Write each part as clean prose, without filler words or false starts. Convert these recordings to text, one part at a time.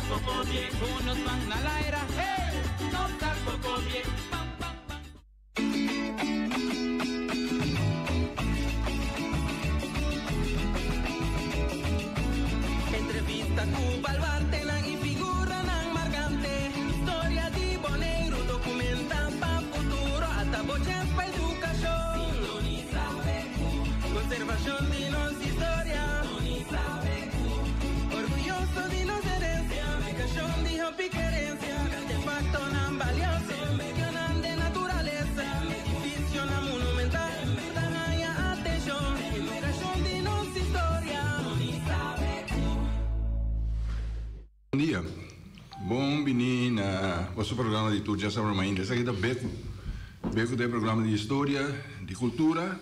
poco bien, unos van a la era, hey, no está poco bien, pam, pam, pam. Entrevista Cuba al Bartelan y figura nan marcante, historia di Boneiro, documenta pa futuro, hasta boches pa educación. Sintoniza BQ, conservación de nos historia. Sintoniza BQ, orgulloso de nos herencia, educación de hopi querencia, artefacto nan valioso, medio nan de naturaleza, edificio nan monumental, daya atención, educación de nos historia. Sintoniza BQ. Bom dia. Bom venir na nosso programa de tudo já sobre uma índia. Esse aqui é Beco. Beco tem programa de história, de cultura.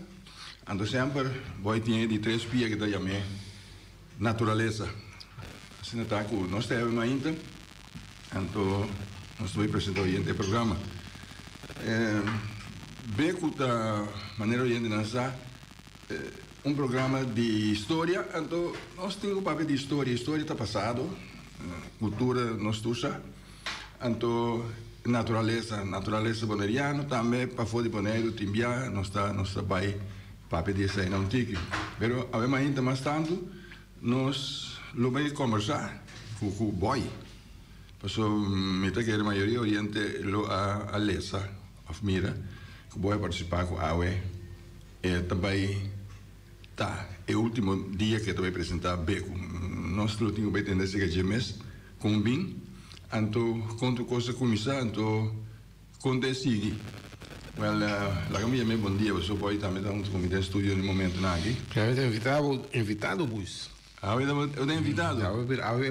Ando sempre, vai ter de três pias que está chamando natureza. Assim está com nós temos uma índia. Então, nós vamos apresentar hoje este programa. Beco da maneira oriente lançar programa de história. Então, nós temos um papel de história. História está passado. Cultura nós tusa, então natureza boneriana também para fora de Boneiro, Timbia, nós vai para pedir isso aí não tique. Pero havemos ainda mais tanto, nós lo vamos conversar com o boy, passou metade que a maioria oriente lo a lesa, a mira, que o boy participar com a AUE, e também tá, é o último dia que eu vou apresentar Beco. Nós não tínhamos bem nesse que mês, com bem, então, quando a coisa começar, então, quando é seguir. Well, la caminha é bom dia, você pode também dar um comitê de estúdio no momento, não aqui? Já invitado, Buis. Eu tenho invitado.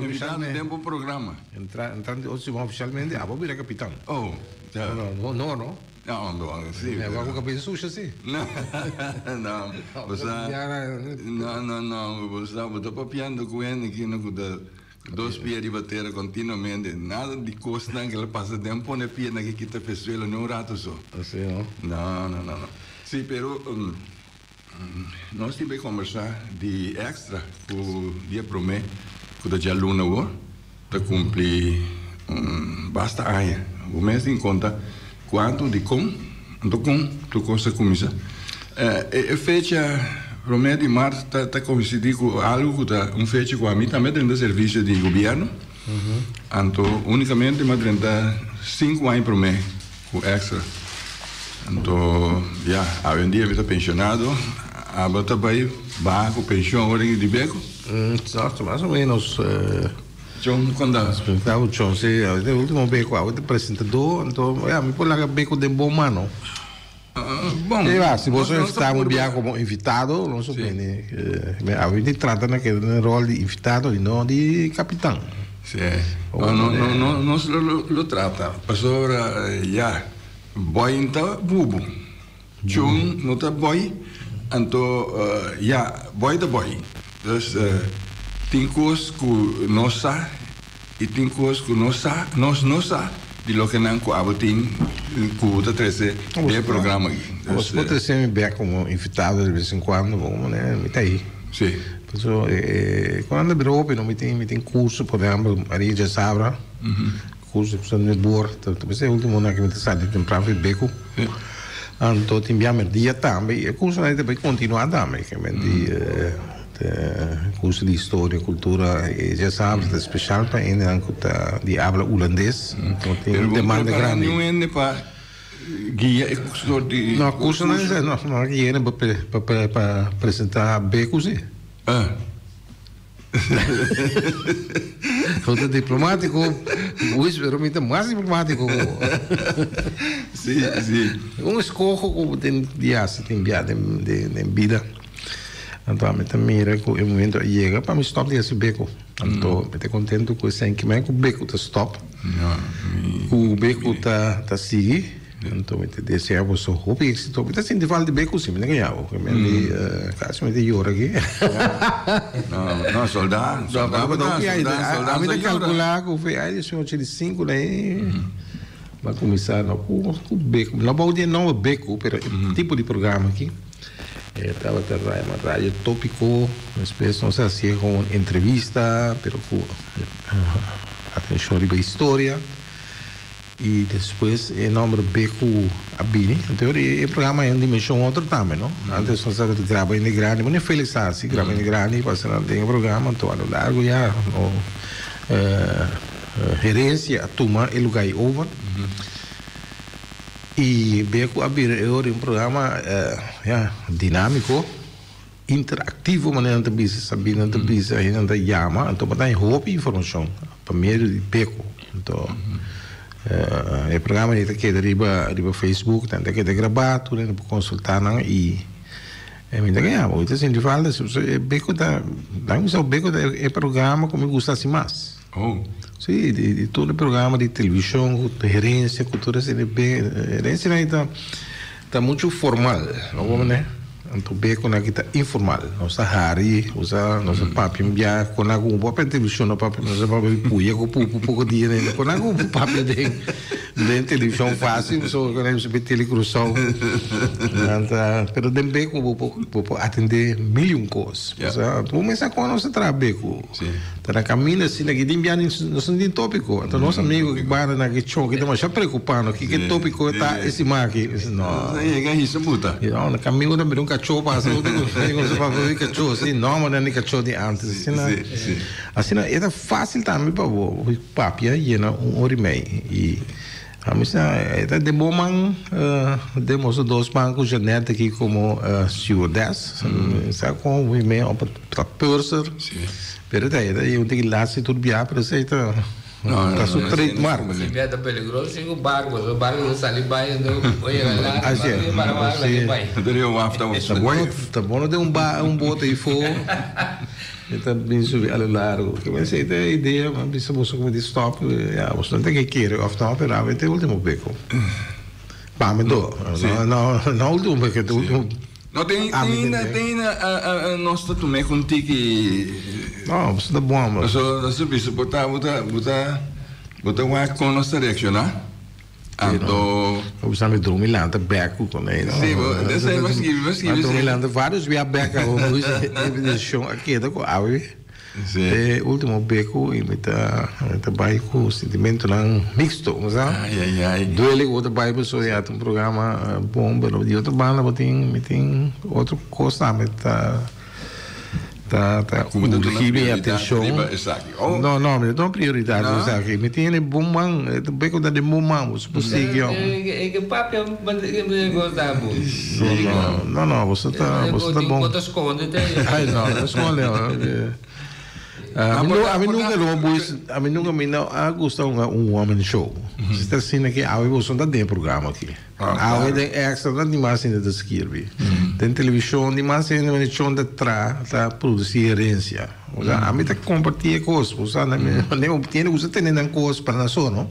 Invitado no tempo do programa. Entrando oficialmente, vou virar capitão. Oh, já. Não. Não, sim. É uma cabeça suja, sim. Não. Você está papiando com ele aqui no dois pies de bater continuamente. Nada de costa que ele passa tempo na pia na que está pessoa não rato só. Assim, não? Não. Sim, pero nós tivemos que conversar de extra com o dia promê, que o dia luna o para cumprir basta aí. O mês de conta quanto de tu coisa começa. Fecha promê de março está coincidindo com algo que fecha com a mim também dentro do serviço de governo. Então unicamente mas 35 anos promê com extra. Então já hoje em dia está pensionado, agora também vai com pensão hora de Beco. Exato, mais ou menos. John, quando o John, sim, o último Beco, o apresentador, então, me põe lá Beco de bom mano. Bom, se você está como invitado, não sei bem, a gente trata naquele rol de invitado e não de capitão. Sim, não se lo trata. Passou já, boy então bubu, John não tá boy, então já boy da boy. Então tem coisas que nós sa e tem coisas que nós não sa de lo que não coabotim que o trazer de programa aqui. Você pode ser bem como invitado de vez em quando, vamos né, me tá aí. Sim. Então, quando abre open, me tem curso, por exemplo, Maria já sabe, curso que no bor, talvez é o último ano que me está de temprano Beco. Então, tem bem dia também, o curso aí também continua também, que curso de história, cultura, já sabe, é especial para ainda de habla holandês, então tem demanda grande. Não é para guia e curso de... Não, curso não é guia para apresentar Beco, sim. Outro diplomático, o experimento mais diplomático. Sim. Escolho como tem de vida. Então, eu também o momento chega para me stop desse Beco. Então, eu estou contente com isso que o Beco está stop. O Beco está seguindo. Então, eu desejo que o Beco está stop. Está sendo falta de Beco, sim, não ganhava. Quase me deu aqui. Não, soldado. A mim calcular que foi aí, se eu tinha 5, né? Vai começar com o Beco. Não vou dizer não o Beco, mas tipo de programa aqui. Estava uma rádio tópico, uma espécie, não sei se é com entrevista, pero atenção riba história e depois é nome Beco Abini. Então o programa é em dimensão outra também, não? Antes nós grava em grande, mas não é feliz assim, grava em grande, passa não tem programa, então a largo já gerência a tomar o lugar over. E Beco Abini é um programa dinâmico, interativo, mas não tem sabendo, não tem ainda chama, então para dar roupa e informação, primeiro de Beco, então o programa é que riba Facebook, tanto que é gravado, né, para consultar não e me dá ganhar, então assim de falta, Beco da, o Beco é programa como gosta assim mais. Sim, de todo o programa de televisão, de gerência, cultura CNP, gerência está muito formal, não né? Então Beco na kita informal, nossa hari, nossa papi mbia, quando algum papi televisão, no papi nossa papi puia, com pouco dia, né? Quando algum papi de televisão fácil, só quando a gente telecruzão, pero de Beco vou atender milhão coisas, vamos começar com a nossa trabalho Beco, tá na caminho assim, aqui tem mbia não tem tópico, então nosso amigo que vai na que show, que estamos já preocupando, que tópico está esse maqui, não, é isso muda, não, na caminho também nunca cachorro passa, não sei para fazer cachorro assim, não, mas não é cachorro de antes, assim, é fácil também para o papi aí na hora e meia e a mim é de bom man, demos dois bancos de net aqui como stewardess, sabe com o e-mail para purser, pero daí eu tenho que lá se tudo bem para aceitar. Está su trademark. Si está peligroso, si un barco sale bem, oye, lá, tá bom de bote aí fogo. Então, bem subir a largo. Que vai ser a ideia, mas se você como de stop, você não tem que querer, ofta operar, vai ter o último beco. Pá, me dou. Não, último beco, é o último. Não tem nós também contigo não, você tá bom, mas você precisa botar uma com nossa reaccionar. Então, você me dormir lá, tá beco com ele. Sim, mas dormir lá, vários via beca, o show aqui da coave. E último beco e me tá vai com sentimento não mixto, sabe? Doele outra vai pessoa já tem programa bom, mas de outra banda tem outro coisa, mas tá como da minha atenção. Não, me dá prioridade, sabe? Me tem bom man, beco da de bom man, os possível. É que papi me gosta muito. Não, você tá bom. Quantas esconde tem? Ai, não, esconde. A mim nunca me gusta um homem show. Está assim aqui, a você não tem programa aqui. A tem extra não tem mais ainda de escrever. Tem televisão, tem mais ainda de show de trás, tá produzir herência. A mim tá compartilhar coisas, você não tem você tem nem coisas para nós não?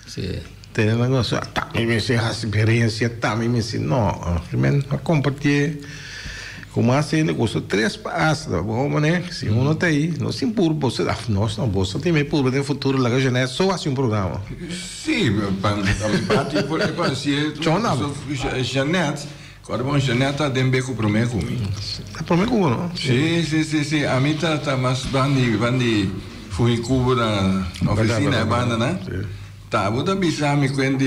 Sim. Tem um negócio, tá me se a experiência, tá me se não, compartilhar. Como assim, negócio três passos, bom, né? Se não tem aí, não se impor, você, nós não, você tem meio público no futuro, lá que a Janete só assim um programa. Sim, para por se Janete, quando bom Janete tá dentro beco pro meio comigo. Tá pro meio comigo, não? Sim, a mim tá mais bandi fui cubo na oficina banda, né? Tá, vou dar bisar me quando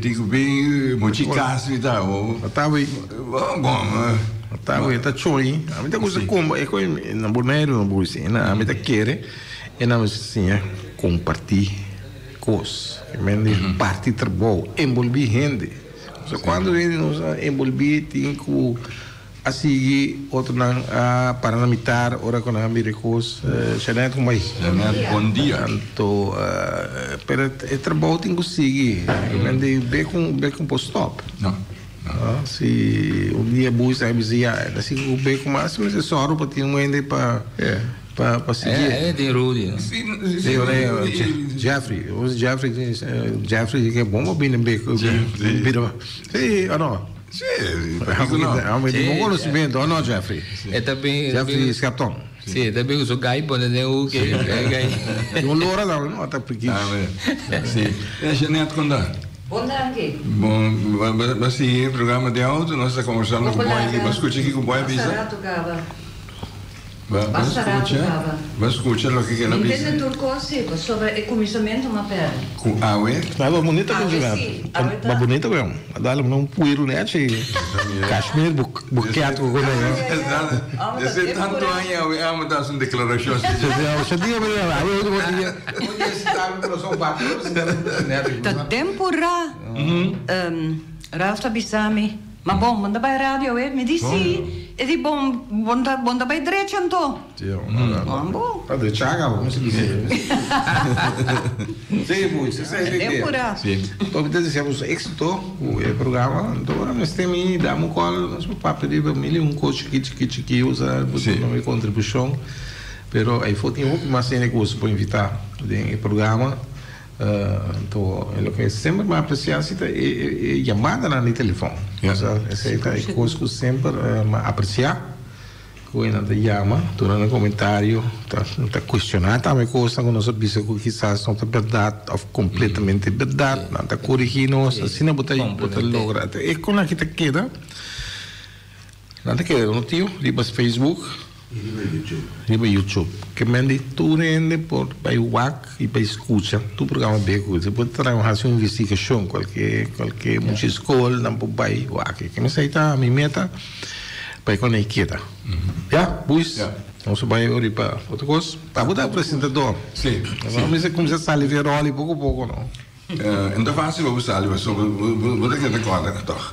digo bem moticas e tal. Tá bem. Bom. Tá, tá choi. A mim tá coisa como é que na boneiro, na bolsa, a mim tá querer e na assim, compartilhar coisas. Que parte trabalho, envolver gente. So quando ele nos envolver tem que assim outro para na mitad hora com a miracos, Janete como aí. Janete, bom dia. Então, pero o trabalho tem que seguir. Vende bem com post-stop. Não. Se um dia bus aí dizia, assim o beco máximo é só para ter um ainda para seguir. Tem Rudy. Jeffrey que é bom para vir beco. Sim, ou não? Sim, bom conhecimento, ou não, Jeffrey? É também Jeffrey Scapton. Sim, também uso gai para ter o que gai. Um lora não, até porque. Sim. É Janete quando bom, assim, programa de áudio, nós estamos conversando com o boy, mas escute aqui com o boy avisa. Vai escutar o que ela diz. Entende turco assim, sobre o começamento uma perna. Com água. Mas bonita que jogar. Mas bonita mesmo. Dá-lhe um puiro, né? Cachemir, buqueado com o né? Eu sei tanto aí, a mudar uma declaração. Você tinha me lembrar, eu estava pelo São Paulo. Da tempura. Ralf Bisami. Maar bom, want bij radio, me disse, e di bom bij direito, então. Bom. Para deixar, como se diz. Sim, muito, você tempura. Sim. Então, desejamos êxito o programa. Então, nós temos damos colo, nós papo de família, coach que usa uma contribuição. Pero aí foi uma cena que eu vou invitar no programa. Então, é o que sempre me aprecia é chamada no telefone. Essa é coisa que sempre me aprecia. Quando te chama, tu no comentário, tá questionar também coisa que nós pensamos que quizás não é verdade ou completamente verdade, não está corrigindo, assim não pode lograr. É quando a gente queda, não te queda no tio, libas Facebook. Riba YouTube. Que mande tu rende por para WAC e para escuta tu programa beco. Você pode trabalhar uma investigação qualquer muita escola não pode vai WAC. Que me sai tá a minha meta para conectar. Já, pois. Vamos vai olhar para outra coisa. Para botar apresentador. Sim. Vamos começar a sair veroli pouco a pouco não. Então fácil vou sair, mas vou ter que dar conta toch.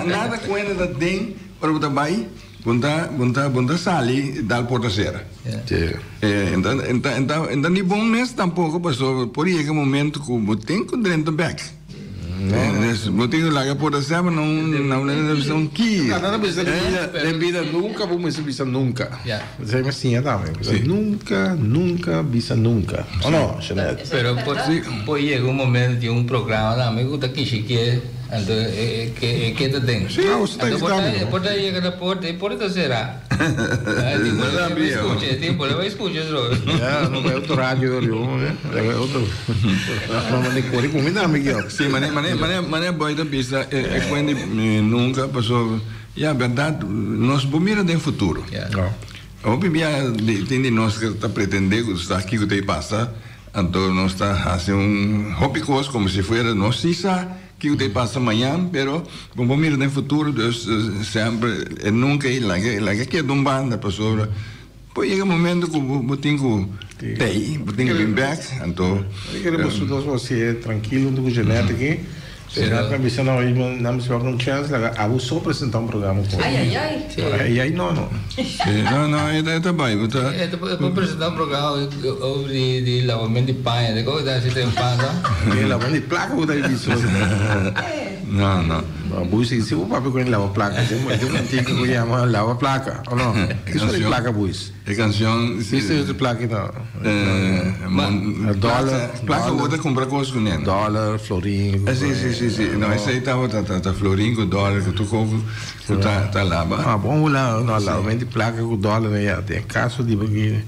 Nada com ele da tem para botar vai. Bunda sali dal portaceira. Então nem bom mês tampouco passou por aí que momento que eu tenho que dentro back. Eu tenho lá que portaceira não que. Nada precisa de vida nunca vamos bisa nunca. Você me sim também. Nunca bisa nunca. Ou não, Chanel? Pero por aí um momento de programa também que daqui chique. Então, que te tem? Sim, você está escutando. Por aí que por será. Vai escutar. Não é outro rádio, é outro. Não me corre com minha amiga. Sim, mas boa da pista é quando nunca passou. E a verdade, nós vamos no futuro. O bebê tem de nós que está pretendendo estar aqui que tem passa, então nós está fazendo hobby coisa como se fosse nós que o te passa amanhã, pero vamos mirar no futuro, sempre nunca ir lá que é de banda pessoa. Pois chega um momento que eu tenho que vir back, então. Queremos você tranquilo do genética. Será que a missão não se vai dar chance? Eu só apresentar programa. Ai, não. Não, está bem. Vou apresentar programa de lavamento de panha, de coisa assim tem panha. Lavamento de placa, vou dar isso. Não. Buis, se o papo com lava placa, tem um antigo que chama lava placa, ou não? Isso é placa, Buis. É canção. Isso é placa, não. Dólar. Placa, vou ter comprar coisas com ele. Dólar, florinho. Sim. Não, esse aí tá florinho com dólar, que tu compra, tá lá. Ah, bom, lá, não, vende placa com dólar, né? Tem caso de porque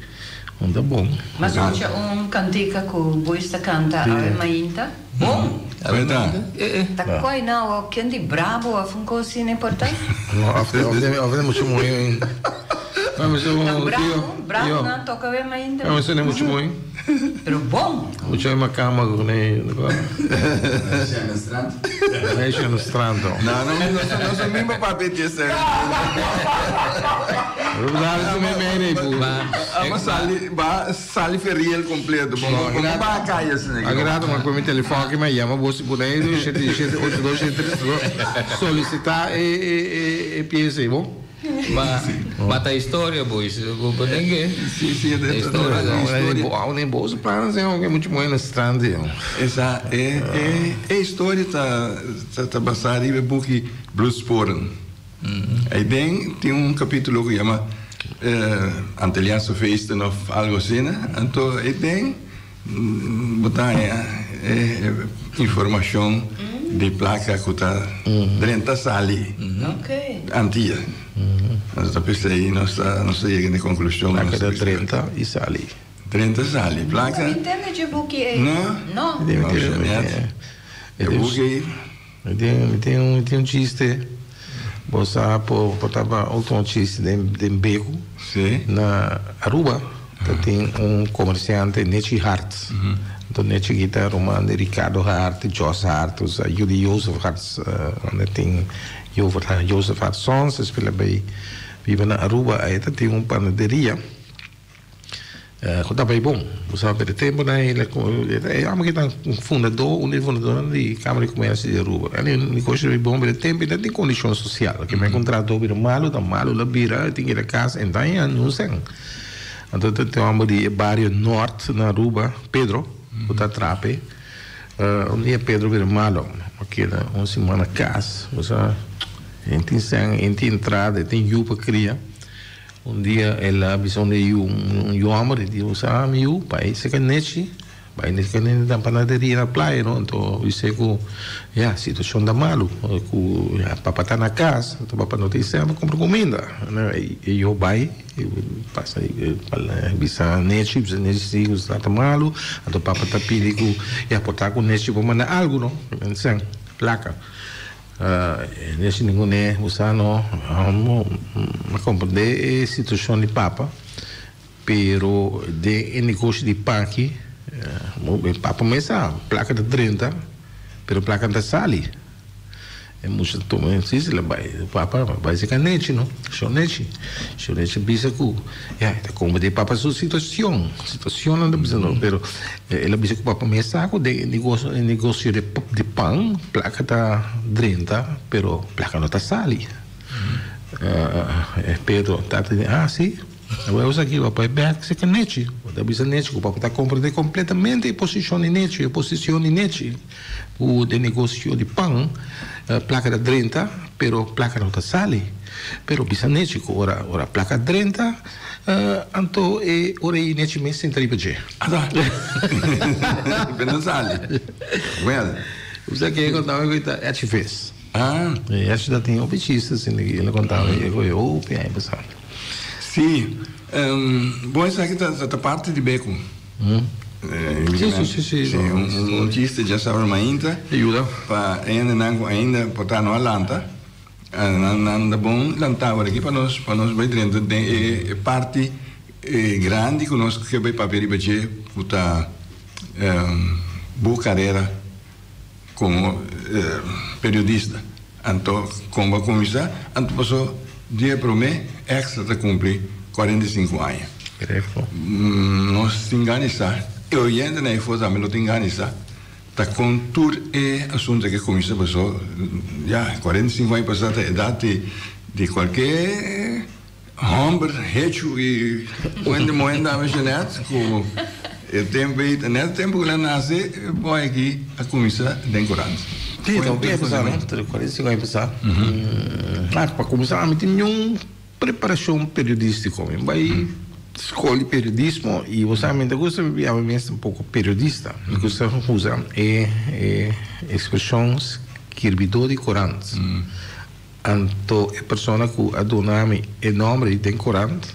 não tá bom. Mas hoje cantica que o Buis canta, a mainta. Bom. Verdade. Tá coi não, quem de bravo, a funko assim importante. Não, avem muito muito. Vamos bravo não toca bem mainta. Vamos ser muito muito. Pero bom. Muito uma cama com ele, Deixa no strand. Não sou mesmo para pedir isso. Mas sali feriel completo. Vamos cair assim. Agrada uma coisa telefone que me chama você por aí 782 solicitar e pieza, bom? Mas a história, pois, vou poder que. Sim, a história. Nem bolso para não é muito bom no strand. Essa é a história tá passada aí porque Blues Forum. Aí tem capítulo que chama Antilliaanse feesten of algo assim, né? Então, aí tem botar informação de placa que está dentro da sala. Antiga. Nós pensei, nós chegamos à conclusão. Placa da 30 e sali. 30 sali. Placa. Não entende de buque. Não. É buque. Tem um chiste. Você estava automobilista de Beco, na Aruba, tem comerciante, Nechi Hart. Então, Nechi guitarra romana, Ricardo Hart, Joss Hart, Judy Joseph Hart, onde tem Joseph Hart Sons, spela bij, vive na Aruba, aí tem panaderia. Quando vai bom, você vai ter tempo, né? Ele é um fundador de Câmara de Comércio de Aruba. Ele negócio é bom, mas tempo ele tem condição social. Que me contratou para malo, tá malo, lá vira, tem que ir a casa, então não sei. Então tem um de bairro norte na Aruba, Pedro, o Tatrape. Dia Pedro vira malo, porque uma semana casa, você tem entrada, tem yupa cria. Dia ela visão de homem de usar meu pai se canete pai nesse canete da panaderia na praia não então isso é que a situação da malo que a papa tá na casa então papa não tem sempre compra comida né e eu vai passa para bisa nesse nesse usa tá malo então papa tá pedindo e aportar com nesse vou mandar algo não pensando placa nesse ninguém é usando uma compreender a situação de papa pero de negócio de parque papa mesa placa de 30 pero placa de sali é muito tomando isso lá vai papa vai se canete não chonete bisa que tá como de papa sua situação não precisa não pero ela bisa que papa mesa de negócio de pão placa tá 30 pero placa não tá sali pero tá sim eu uso aqui o pai back se canete da bisa nete o papa tá comprando completamente a posição de nete o de negócio de pão placa de 30 pero placa não tá sali pero bisa nete ora placa 30 anto e ora i nete mês sem tripaje não sali well usa que contava que tá é fez e acho que tem opetistas ele contava eu aí pessoal sim bom essa aqui tá parte de Beco Sì, un chiste già stava ainda aiuta pa ainda portar no Atlanta anda bom lantava aqui para nós vai dentro de parte grande que nós que vai para verificar puta boa carreira como periodista então como vai começar então passou dia para mim extra de cumprir 45 anos nós se enganizar eu ainda nem fosse a melhor enganizar tá com tudo é assunto que começa passou já 45 anos passada a idade de qualquer homem hecho e quando moenda a mexer com o tempo que ela nasce vai aqui a começar a decorar então bem passar 45 anos passar para começar a ter uma preparação periodística vai escolhe periodismo e você realmente gosta de um pouco periodista gosta de usar expressões escrevidor de Corante então a pessoa que adona-me o nome de Corante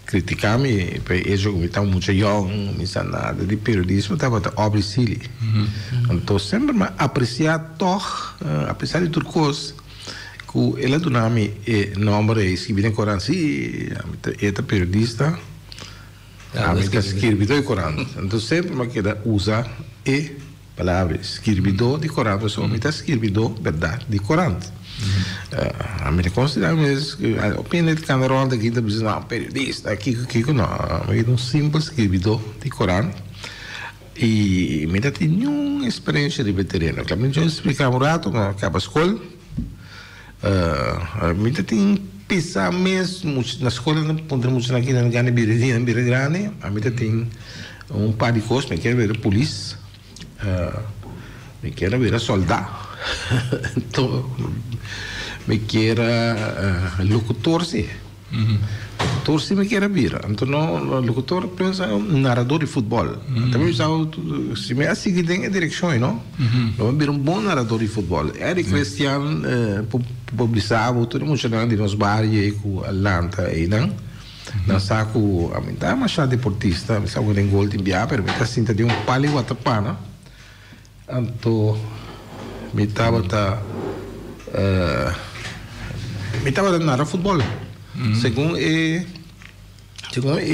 criticame para isso que está muito jovem não sabe nada de periodismo estava obra civil então sempre me apreciar apesar de tudo coisa que ela donava-me nome escrevido em Corão sim é periodista é escrevidor de Corão então sempre me queda usar e palavra escrevidor de Corão pessoa me está escrevidor verdade de Corão a mim considera a opinião de cada um daqui da visão não periodista aqui não é um simples escrevidor de Corão e me dá nenhuma experiência de veterano que a mim já explicava um rato acaba a escola me tem pensar mesmo na escola não podemos aqui na Gane Bira Grande a mim tem par de coisas me quer ver polícia me quer ver soldado então me quer locutor sim torce me quer vir então não locutor pensa narrador de futebol também se me assim que tem a direção não não vir bom narrador de futebol Eric Christian publicava tudo muito grande nos bares com Atlanta e não saco a mim tá mais deportista me saco de gol de enviar pero me tá sinta de pali watapana então me tava estaba narrar fútbol. Según el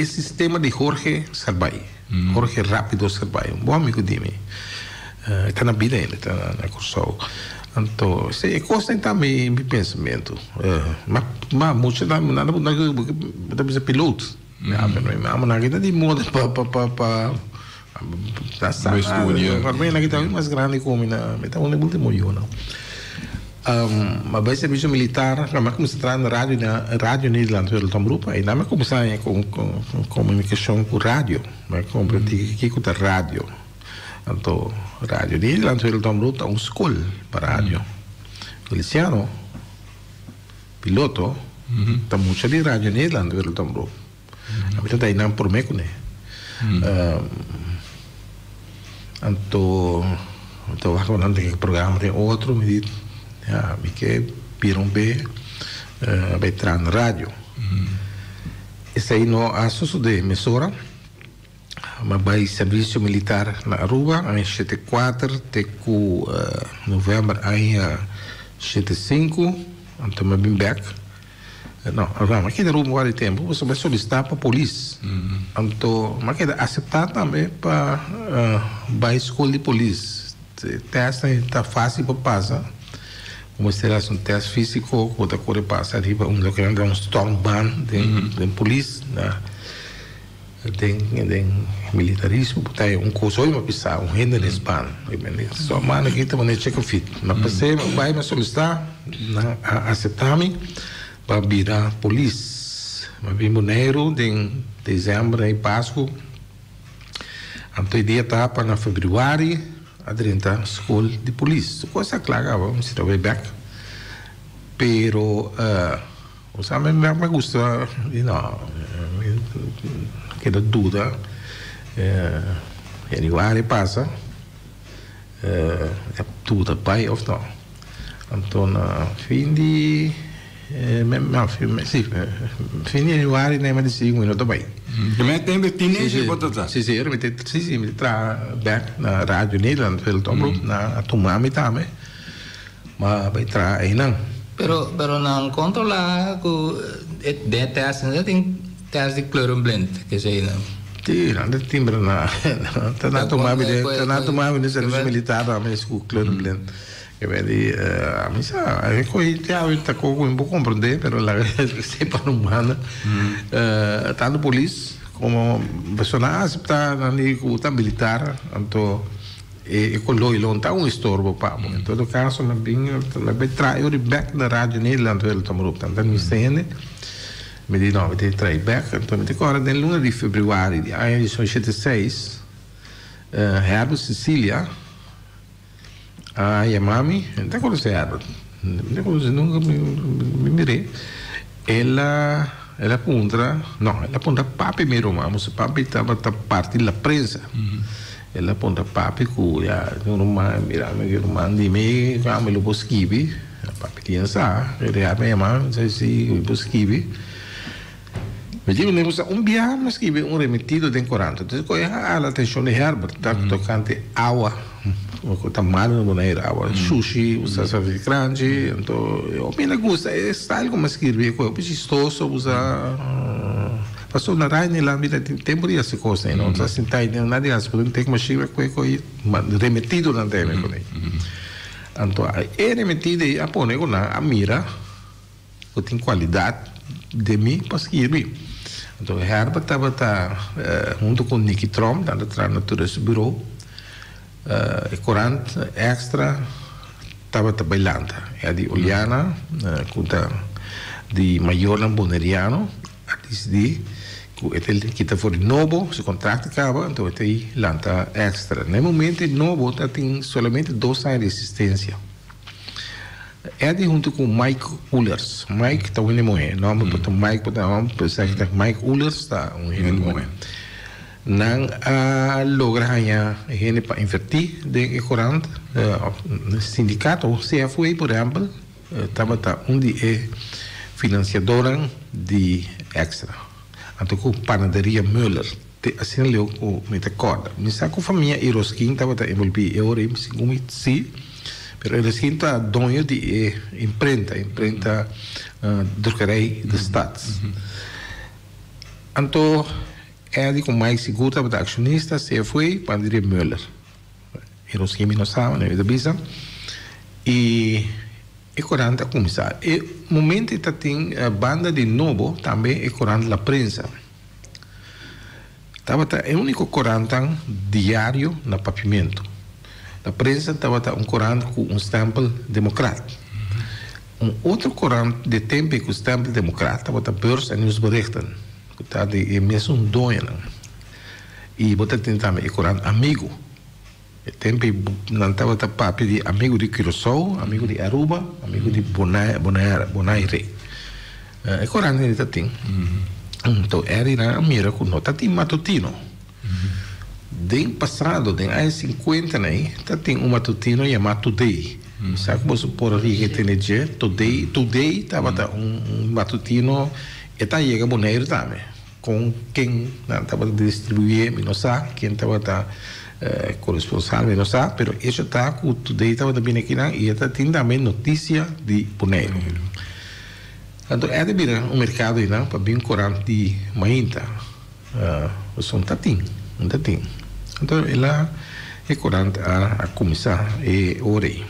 sistema de Jorge Salvay. Jorge Rápido Salvay. Un buen amigo de mí. Está na vida ainda, está na cursão. Então, isso é coisa também meu pensamento. Mas muito nada ser piloto. Mas na vida de moda para estúdio. Para na vida mais grande como na meta onde muito morreu não. Mas vai serviço militar, mas comecei a entrar na rádio Nederland pelo Tomrupa e não comecei com comunicação com rádio, mas comprei que com a rádio. Então, rádio Nederland pelo Tomrupa é uma escola para rádio. Feliciano, piloto, está muito de rádio Nederland pelo Tomrupa. A vida daí não por meio, né? Então, falando que programa tem outro, me diz, me quer viram bem, vai entrar na rádio. Esse aí não é assunto de emissora, mas vai serviço militar na Aruba, em 74, até novembro, em 75, então me vim back. Não, aqui na Aruba há tempo, você vai solicitar para a polícia. Então, mas quer aceitar também para a escola de polícia. O teste está fácil para passar. Como se fosse um teste físico, outra coisa passa ali, um stormban de polícia, de militarismo, tem um curso para pisar, um hinderness ban. Só mano aqui também check fit. Mas você vai me solicitar, aceitar-me para virar polícia. Mas vim janeiro, de dezembro, em Páscoa. Então, o dia está para fevereiro. Adentro da escola de polícia. Coisa clara, vamos se trabalhar back. Pero, o sea, me gusta, não, queda dúvida, igual passa, tudo pai ou não. Então, fim de, fim de januário, nem mais de 5 minutos bem. Também tem vestinha para botar. Sim, me traz back na rádio Nederland, pelo Tomrup, na Tumami também. Mas vai entrar aí não. Pero não controlar de teste, não tem teste de cloromblend, que sei não. Sim, não tem timbre na. Tá na Tumami de serviço militar, mas com cloromblend. Que vedi, a mim sabe, está com um pouco compreender, mas a receita não manda. Tanto polícia como pessoa aceitar ali com o militar, então com o não está estorbo para. Em todo caso, me bem traio de back da rádio Nederland pelo Tomrup, então me estende, me diz não, me traio back, então me diz agora no lunes de fevereiro de 1976, Herbert Sicília. A mami, não conhece ela, nunca me mirei. Ela aponta papi mesmo, mas papi estava parte da prensa. Ela aponta papi que já não de mim, me lo escrevi, papi tinha essa, ele já me chama, não sei se eu escrevi. Mas eu lembro dia, mas escrevi remetido de 40. Então, a atenção de Herbert, está tocando água. Está mal no banheiro, sushi, usa cerveja grande, então eu me gusta, é style como escrever, é gostoso, usa passou na rainha lá, vida tem tempo de essa coisa, não está sentado, nada disso, porque tem que mexer com remetido na tema, então é remetido e a pôr a mira, que tem qualidade de mim para escrever. Então Herbert estava junto com Nicky Trump, está atrás no Tourist Bureau. Corant extra estava trabalhando é de Oliana de Maior Boneriano decidi que ele que está fora de novo se contrato acaba então ele lanta extra no momento novo tem somente 2 anos de existência é de junto com Mike Ullers. Mike está um moe nome botou Mike botou Mike Ullers está moe não logra ganhar gente para investir de corante sindicato CFA por exemplo estava onde é financiadora de extra então com panaderia Müller assim leu com me te corda me saco família Eroskin estava envolvido eu me se Pero ele sinta dono de imprenta drukkerij de stad. Então, ele com mais seguro para acionista se foi para André Müller. Ele os que me não sabem, né, bisa. E corante a começar. E momento que tem a banda de novo também é corante a prensa. É o único corante diário no papiamento. A prensa estava corante com stempel democrata. Outro corante de tempo com stempel democrata estava beurs en nieuwsberichten. Dat is mesmo doido. E você tem também o corante amigo. O tempo não estava papi de amigo de Curaçao, amigo de Aruba, amigo de Bonaire. O corante ele tem. Então, era na mira com nota de matutino. Den passado, den anos 50, né? Tem matutino chamado Today. Sabe como se pode rir que tem Today estava matutino e tá chega Bonaire também. Com quem estava distribuir, não sabe, quem estava corresponsável, não sabe, pero isso está com Today estava também aqui, e tem também notícia de Bonaire. Então, é de vir mercado para bem corante de mainta. São tatim. Então, ela é corante a começar e orei.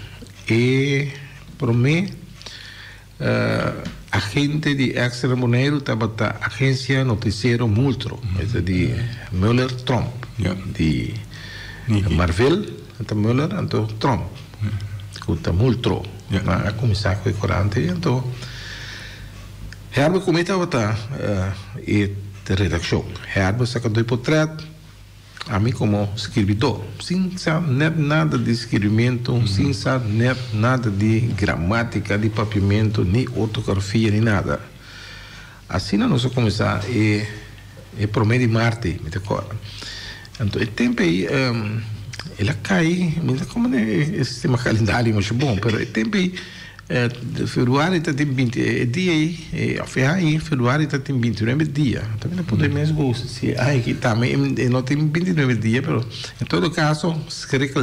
E, para mim, agente de Extra Bonaire estava a agência noticiero Multro, de Müller Trump, de Marvel, então Müller, então Trump, de Multro, a começar com o corante. Então, Herbe cometa e de redação. Herbe saca do portrait a mim como escritor, sem saber nada de escrevimento, sem saber nada de gramática, de papiamento, nem ortografia, nem nada. Assim nós vamos começar e prometo de Marte, me decorda. Então, o tempo aí, ela cai, como é sistema calendário, mas bom, mas o tempo aí, Februário está tem 20 dias, Februário está tem 29 dias. Também não podemos mesmo se aqui também não tem 29 dias, mas em todo caso, escreve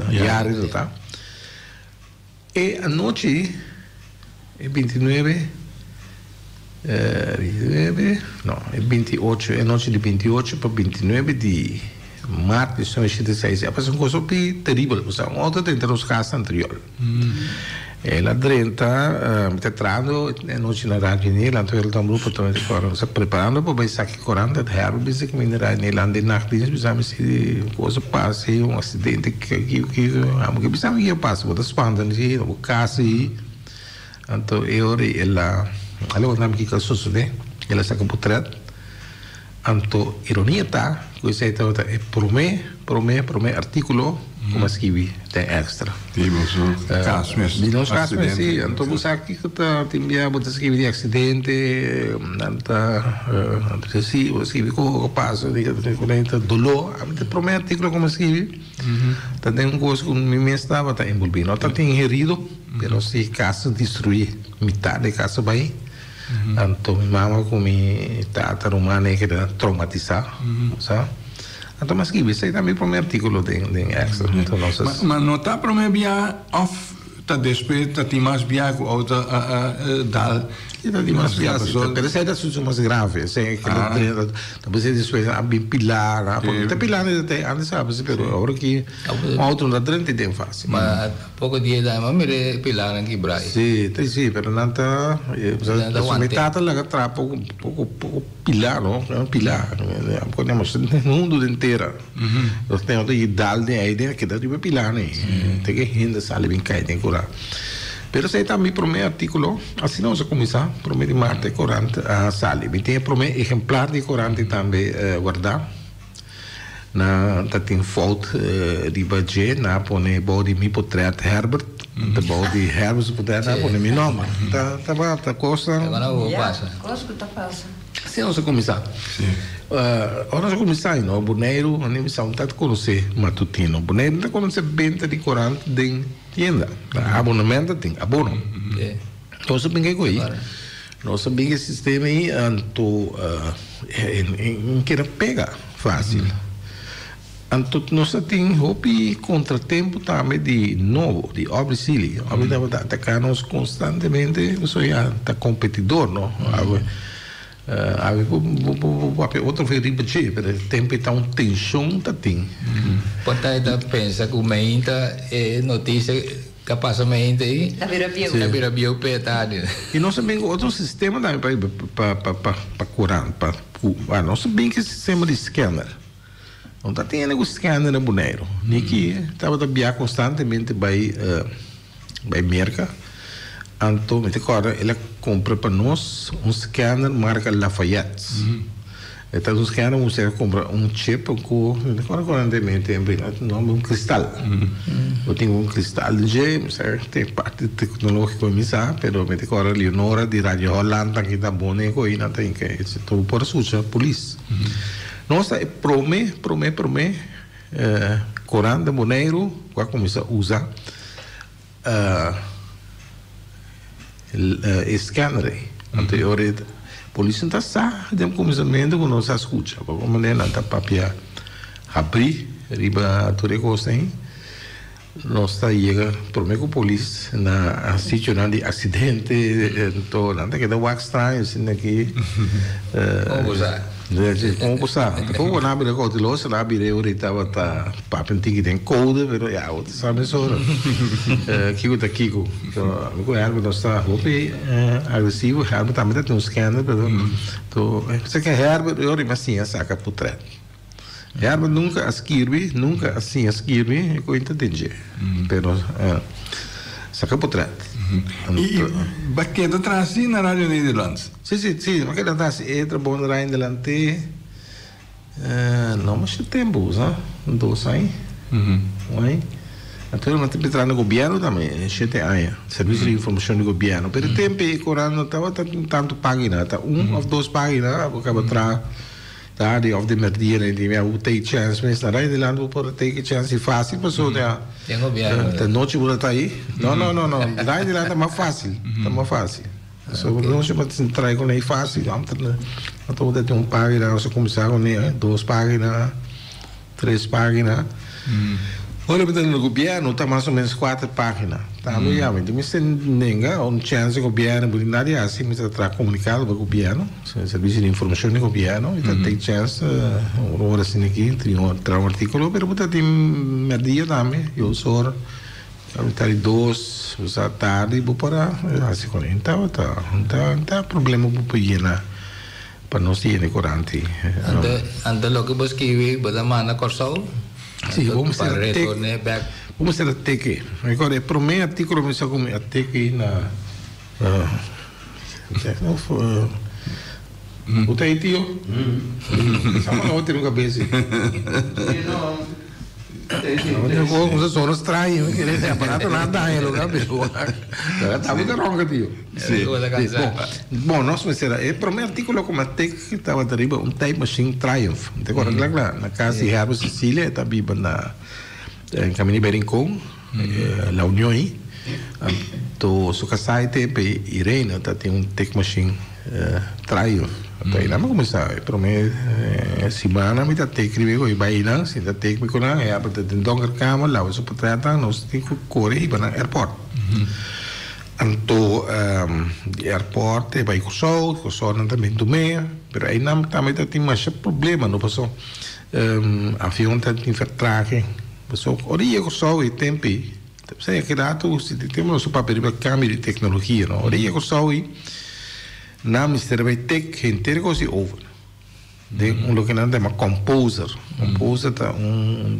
diário, tá? E a noite é 29, não, é 28, é noite de 28 para 29 de março de 1986. É uma coisa bem terrível, um outro dentro dos casos anteriores. Ela drenta, me tratando, noite na rádio nela, então ela está um grupo também se preparando para vai sair corando, de herbe, bisa que mineral nela, de nacht, bisa se coisa passa, acidente que bisa que passa, vou espantar se o caso então ela vai dar que caso sucede, ela saca portrait, então ironia tá, coisa é promê artículo como escrevi, tem extra. Temos casos mesmo. Nos casos mesmo, sim. Então, você aqui que está você escrevi de acidente, você escrevi com o passo, de dolor, o primeiro artículo como escrevi, tem coisa que me estava envolvido. Não tem herido, mas se caso destruir metade da casa vai. Então, minha mãe com minha tata romana que era traumatizada, sabe? Então, mas que isso aí também é o primeiro artigo de Extra. Mas não está para mim via of está despeito, está tem mais via com outra dal. Está tem mais via, pero essa é da situação mais grave. Sei que talvez isso é bem pilar, está pilar até antes sabe, pero agora que outro da frente tem fácil. Mas pouco dia da mamãe pilar aqui Brai. Sim, sim, pero não está, a metade lá atrás pouco pilar, não? Pilar, podemos no mundo inteiro. Nós temos de dal de aí que dá de pilar, né? Tem que ainda sabe bem cair tem curar. Pero esse também primeiro artículo, assim nós vamos começar, primeiro de março, corante a sali. E tem primeiro exemplar de corante também guardar. Na tem foto de budget, na põe body mi portrait Herbert, de body Herbert portrait na põe mi nome. Tá coisa. Agora vou passar. Coisa que tá passando. Assim nós vamos começar. Nós vamos começar, não? Boneiro, a gente não está conhecer matutino. Boneiro está conhecer venda de corante de tienda. Abonamento tem abono. Nós sabemos que é isso. Nós sabemos que o sistema aí, que era pega fácil. Anto nós temos hopi contratempo também de novo, de obra civil. A obra está atacando-nos constantemente, isso é tá competidor, não? Outro foi ribeche, mas tempo está tensão, tá tem. Pode estar pensa que o meinta é notícia capaz de meinta aí. A vira bio petade. E nós também outro sistema também para curar, nós também que sistema de scanner. Não está tendo o scanner no boneiro. Niki estava a viajar constantemente para merca. Então, agora ele compra para nós scanner marca Lafayette. Então, o scanner você compra chip com cristal. Eu tenho cristal de James, tem parte tecnológica missa, mas agora Leonora de Radio Holanda que está bom e coisa tem que estou por suja polícia. Nossa, promete, Coran de Boneiro, vai começar a usar scanner. Então, a polícia está só, de começamento, com nossa escuta. Porque a maneira está papia abrir, riba a toda coisa aí. Nós está chega, promete com a polícia, na sítio de acidente, então, nada que dá o estranho, assim, aqui. Vamos usar. Como sabe, como na vida cautelosa, na vida eu estava papel que tem code, mas já o sabe só. Kiko tá Kiko, então me conhece, nós está hopi agressivo, Herbert também tem scanner, então você quer Herbert eu lhe assim saca putre. Herbert nunca escreve, é coisa entende, pero saca putre. E Baqueta traz na Rádio Nederlands? Sim, Baqueta traz entra bom na Rádio Nederlands. Não, mas tempo, usa, dois aí. Então, nós temos que entrar no governo também, Serviço de Informação do Governo. Pero tempo, Corano estava tanto página, tá ou duas páginas, acaba atrás. Tá, de of de merdia en die we take chance mas na Rádio Nederland we por take chance fácil passou já tem governo da noite por tá aí não Rádio Nederland é mais fácil só não se pode entrar com ele fácil então tem página você começar com duas páginas 3 páginas olha para no governo está mais ou menos 4 páginas tá me chama então me ninguém chance governo por nada assim me está comunicado com o governo serviço de informação do governo então tem chance hora assim aqui tem um artigo pero puta tem merdia também eu sou tá de 2 usar tarde vou para assim com então tá problema para ir para nós ir corante anda logo que você que bada mana corsol. Sì, vamos a te che agora per me articolo mi sa come a te che na o te tio siamo no ter cabeça eu vou com sono estranho que ele é aparato nada é lugar pessoal tá muito ronca tio bom nós mas era é para mim artigo como até que estava arriba type machine Triumph agora na casa de Herbert Sicília está viva na em caminho Berincon La União aí to sua site pe Irene tá tem type machine Triumph então aí vamos começar para mim semana me tá escrevendo e vai lá se tá técnico lá é para ter donker cama lá isso para tratar nós tem que correr para o aeroporto então aeroporto vai com sol não também do meia mas aí não também tem mais problema não passou avião tá tem vertragem passou origem com sol e tempo sei que dato se temos o papel para câmbio de tecnologia não origem com sol e na Mr. Tech inteiro coisa over de lo que nós chamamos composer tá um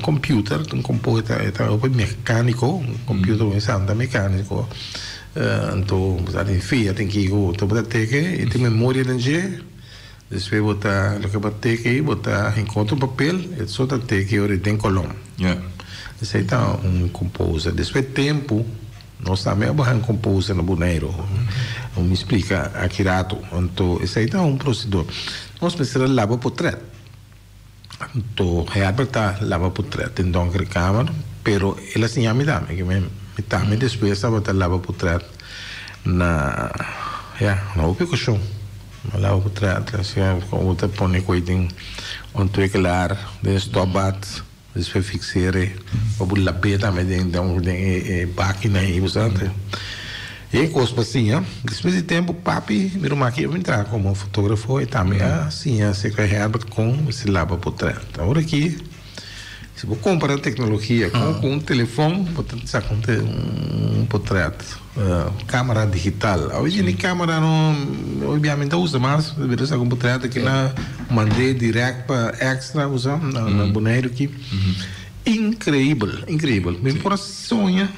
computer tá o mecânico computer pensando mecânico então você fia tem que go to botar que tem memória dentro depois botar lo que botar que botar encontra o papel é só tá que ora tem coluna isso aí tá composer depois tempo nós também vamos compor no boneiro me explica aqui rato então isso aí é procedor nós precisamos lavar portrait então Herbert lava portrait então que câmera pero ele assim a me dá que me também depois estava lavar portrait na na opico show Lá o trata, assim, como te põe coitinho, ontwikkelaar, de stopbad, dus we fixeren, op de lapeta met de máquina aí, usando. E coisa assim, depois de tempo, papi, me aqui eu entrar como fotógrafo e também assim, a secretária com esse lava portrait. Agora aqui, se você comprar tecnologia com um telefone, você sabe um portrait, câmera digital. Hoje a câmera não, obviamente usa mais, deve ser um portrait que na mandei direto para extra usar na boneiro aqui. Incrível, incrível. Me por sonha,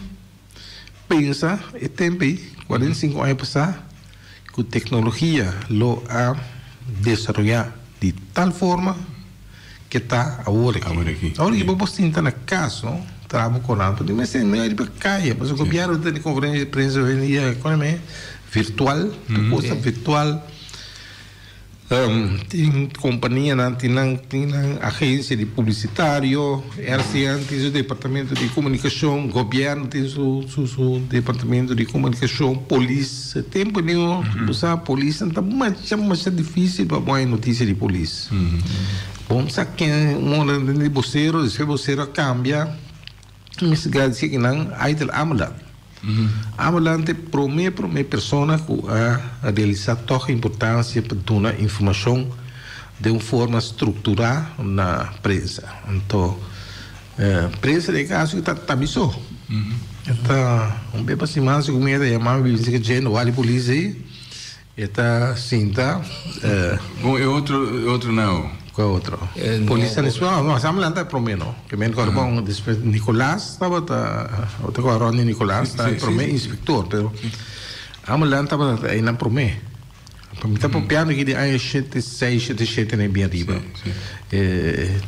pensa, é tempo 45 anos passar, que a tecnologia lo ha desenvolvido de tal forma que está agora aqui. Agora que você está na casa, trabalho com nada, mas se não é de caia, mas o governo tem conferência de imprensa economia virtual, coisa virtual. Tem companhia, tem agência de publicitário, RCN tem seu departamento de comunicação, governo tem seu departamento de comunicação, polícia, tempo nenhum, usar a polícia, está mais difícil para boa notícia de polícia. Bom, sabe que um de vocês cambia, mas graças que não, aí tem amulet. Amulet é a primeira pessoa que a realizar toda a importância para dar informação de uma forma estruturada na prensa. Então, a prensa de caso está avisou. Está um bem assim, mas como é que chamava, que gente vale polícia aí, está cinta. É outro não. Qual outro? Polícia Nacional, não, estamos lá para o menos. Que me acordo bom, depois Nicolás estava, outra coisa, Ronnie Nicolás, estava para o inspector, pero estamos lá aí na para o menos. Para mim está piano que de 7 nem bem arriba.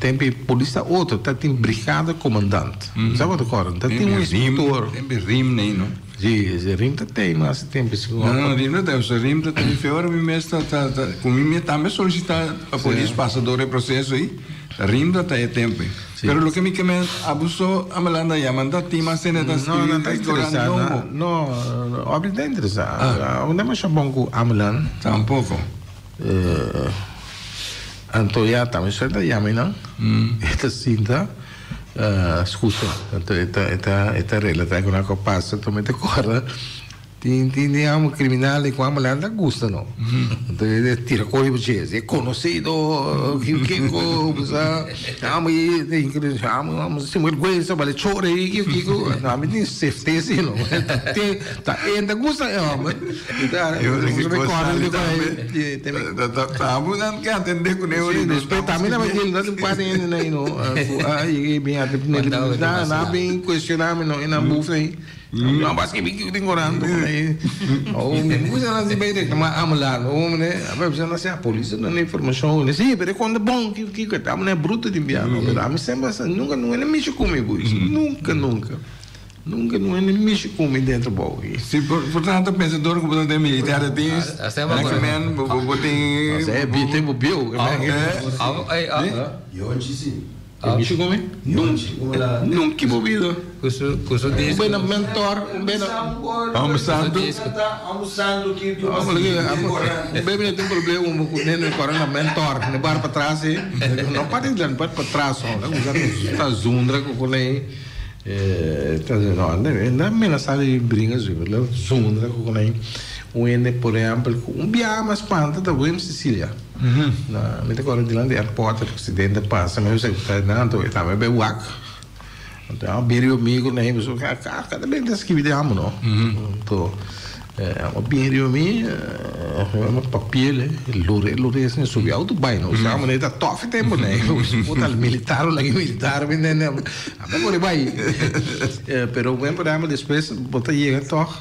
Tem polícia outro, tem brigada comandante. Sabe o que agora? Tem um inspector. Tem rim nem não. Sim, rim tem mais tempo. Não, rim não tem. O rim tem feora, me também solicitar a polícia passadora processo aí. Rim tem tempo. Pero lo que me quemen abusó a Malanda llamando a ti más cena das não está interessado. Não, óbvio está interessado. Onde mais bom com Amalan? Tampouco. Então já estamos certo aí, não? Esta cinta, escuta, esta relata com a que passa, também te corda. Tem um criminal com a Malanda gusta, não? Então ele tira coisa para você, é conhecido, que coisa, vamos se vergonha, vale chore aí, que não, mas tem certeza, não? Tá, ainda gusta, mas eu recordo tá mudando que atender com ele, depois também não vai ter nada para ele aí, não? Aí bem atender, não bem questionar, não, na bufa aí. Não, mas que bico tem corando, né? Ou coisa lá de bem, mas amular, ou né? A pessoa não sei a polícia não tem informação, né? Sim, mas quando bom que tá, mas é bruto de enviar, não? Mas a mim sempre nunca não é nem mexe comigo isso, nunca não é nem mexe comigo dentro do bolo. Se portanto pensador que você tem militar tem, man, botem, é tem o bio, eu disse Michi come? Nunca envolvido. Curso de bem mentor, almoçando que bem tem problema no corona mentor, no bar para trás, não pode ir para trás, está zundra com ele. Não me sabe brincar zundra com ele. Por exemplo, viagem mais panta da Buena Sicília. Na me agora de lá de airport, o acidente passa, mas eu sei não, estava bem wack. Então, bem amigo, né? Mas cada vez das que vidamos, não. Então, bem amigo, uma papel, lure assim, subiu alto bem, não. Já uma neta tof tempo, né? Puta militar, lá que militar, né? Até por aí. Pero bem por exemplo, depois botar chega toc,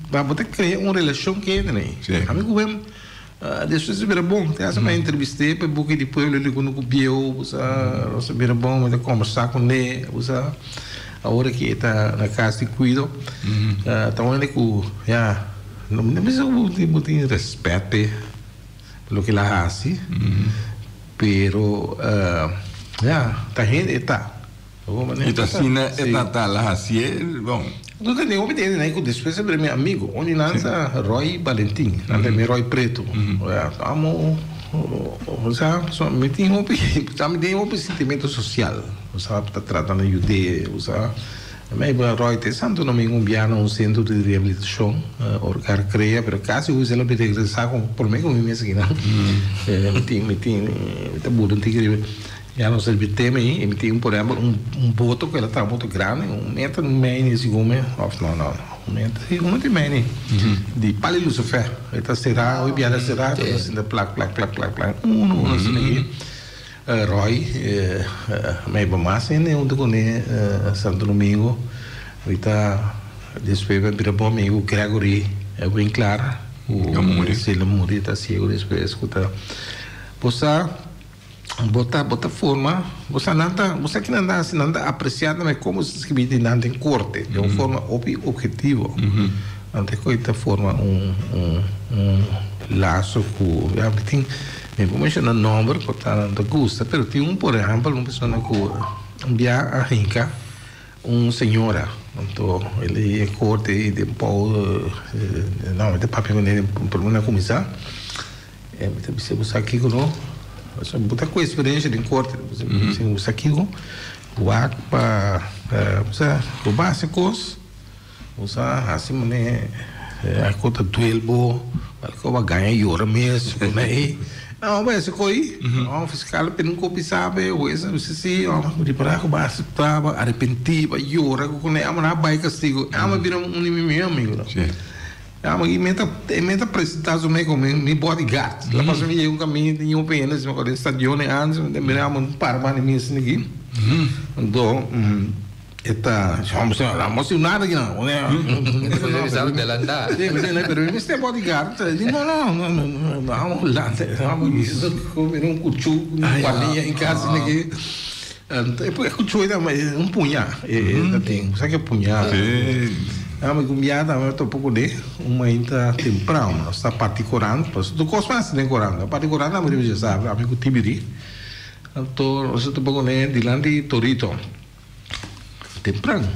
vai botar criar uma relação que né? Amigo bem depois era bom, essa me entrevistei para buque de pueblo ele quando copiou, você era bom, mas conversar com ele, usa agora que está na casa de cuido, então ele com não mas eu tenho respeito pelo que ela faz, pero tá gente tá e tá assim tá lá assim bom Não tem nenhum obediente, né? Depois é meu amigo, onde lança Roy Valentim, lança meu Roy Preto. Amo, sabe, me tem um sentimento social, sabe, está tratando de judeia, sabe. Mas Roy tem Santo Domingo um centro de reabilitação, orgar cria, mas caso eu use ela para regressar com por mim com minha seguida, me tem muito antigo. Já não serve tema aí, me tem por exemplo boto que ela está muito grande, metro no meio segundo, não, metro de meio, de palha Lucifer, está será, o biara será, assim da placa, assim aqui. Roy, mas vamos né, onde conhe Santo Domingo, está depois vai virar bom amigo Gregory, é bem claro, o Selamuri está cego depois escuta, bota forma, você que não anda apreciando, mas como se escreve não tem corte, de uma forma objetivo, ante coita forma laço com, tem vou mencionar número, portanto, gusta, mas tem por exemplo, uma pessoa que envia a Rinca, senhora, então, ele é corte de pau, não, de papel, por uma comissão, você usa aqui, não? Você bota com experiência de corte, você usa aqui, o para o básicos, usa assim, né, a conta do elbow, que vai ganhar euro mesmo, né? Não, mas se coi, o fiscal nunca pensava, o esse se de para o básico estava arrependido, euro, com ele ama na baia castigo, ama virar meu amigo, ama que meta apresentar o meu me bodyguard, lá passou um caminho de apenas uma coisa estadione antes, me ama para mais nem isso aqui, então eta vamos nada aqui não, né? Não sabe dela andar. Sim, mas ele está bodyguard, não, vamos lá, vamos isso, comer cuchu, palinha em casa aqui. Depois cuchu é punhar, tem, sabe que é punhar? A minha cunhada eu estou pouco de uma ainda temprano, está particular, do cosmas nem corando, particular na minha sabe, amigo Tibiri, então eu estou pouco de lá de Torito, temprano,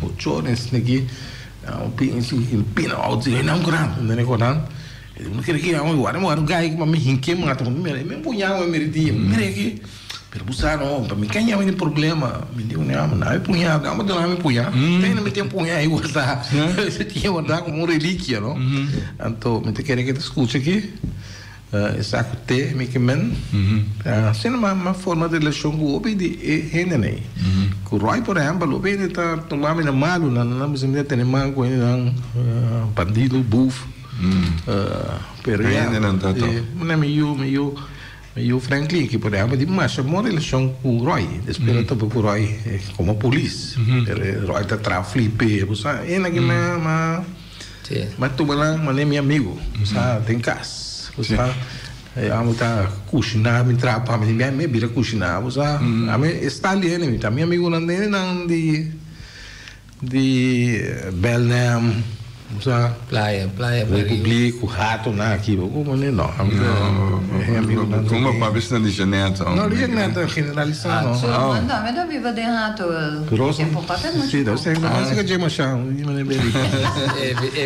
8 horas aqui, pina alto, não corando, não corando, não queria que eu agora um gai que me hinque mata, me punhava me dia, me aqui. Pero buscaram, para mim, quem é o problema? Me deu, não é punhar, não é me punhar. Tem não me tem punhar aí, guardar. Você tinha guardar como relíquia, não? Então, me querer que te escute aqui. Saco te, me que men. Sendo uma forma de relação com o obi de renda nem. Com o Roy, por exemplo, o obi está tomando na malo, não se me tem mal com ele, bandido, bufo. Pero não é meio e o Franklin, que por exemplo, mas chamou relação com o Roy, depois eu estou com o Roy como polícia, o Roy está atrás, flipe, você é na que mas tu lá, mas é meu amigo, você tem casa, você amo tá cozinhar, me trapa, me vira cozinhar, você amo está ali, né, tá meu amigo não de Belém, Playa, Republico, rato na aqui, como não, como para ver se não diz neto, não diz neto, generalizando, não, mas não viva de rato, tempo para não, sim, você não se quer mais chão,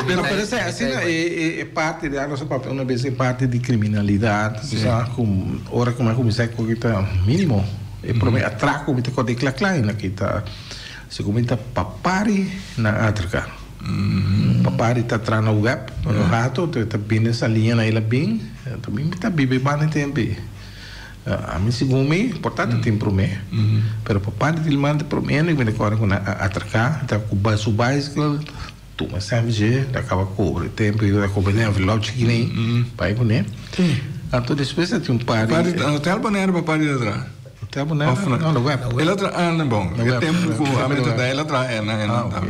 mas parece assim, é parte de nosso papel, uma vez é parte de criminalidade, sabe, como hora como é começar com que tá mínimo, é problema atraco, me tem que ter claro, aqui tá, se comenta papari na África. Papai está atrás no web, no rato, está bem essa linha na ilha bem, também está bem bem tempo. A mim segundo me, portanto tem para mim, pero papai ele manda para mim, ele vem agora com atracar, está com o bicycle, tu mas sabe já, acaba cobre tempo, eu acabo nem envelope chiquinho, pai boné. Então depois tem par. Hotel boné para papai atrás. Hotel boné, não no web. Ele atrás, não bom. O tempo com a mente dela atrás, não tá.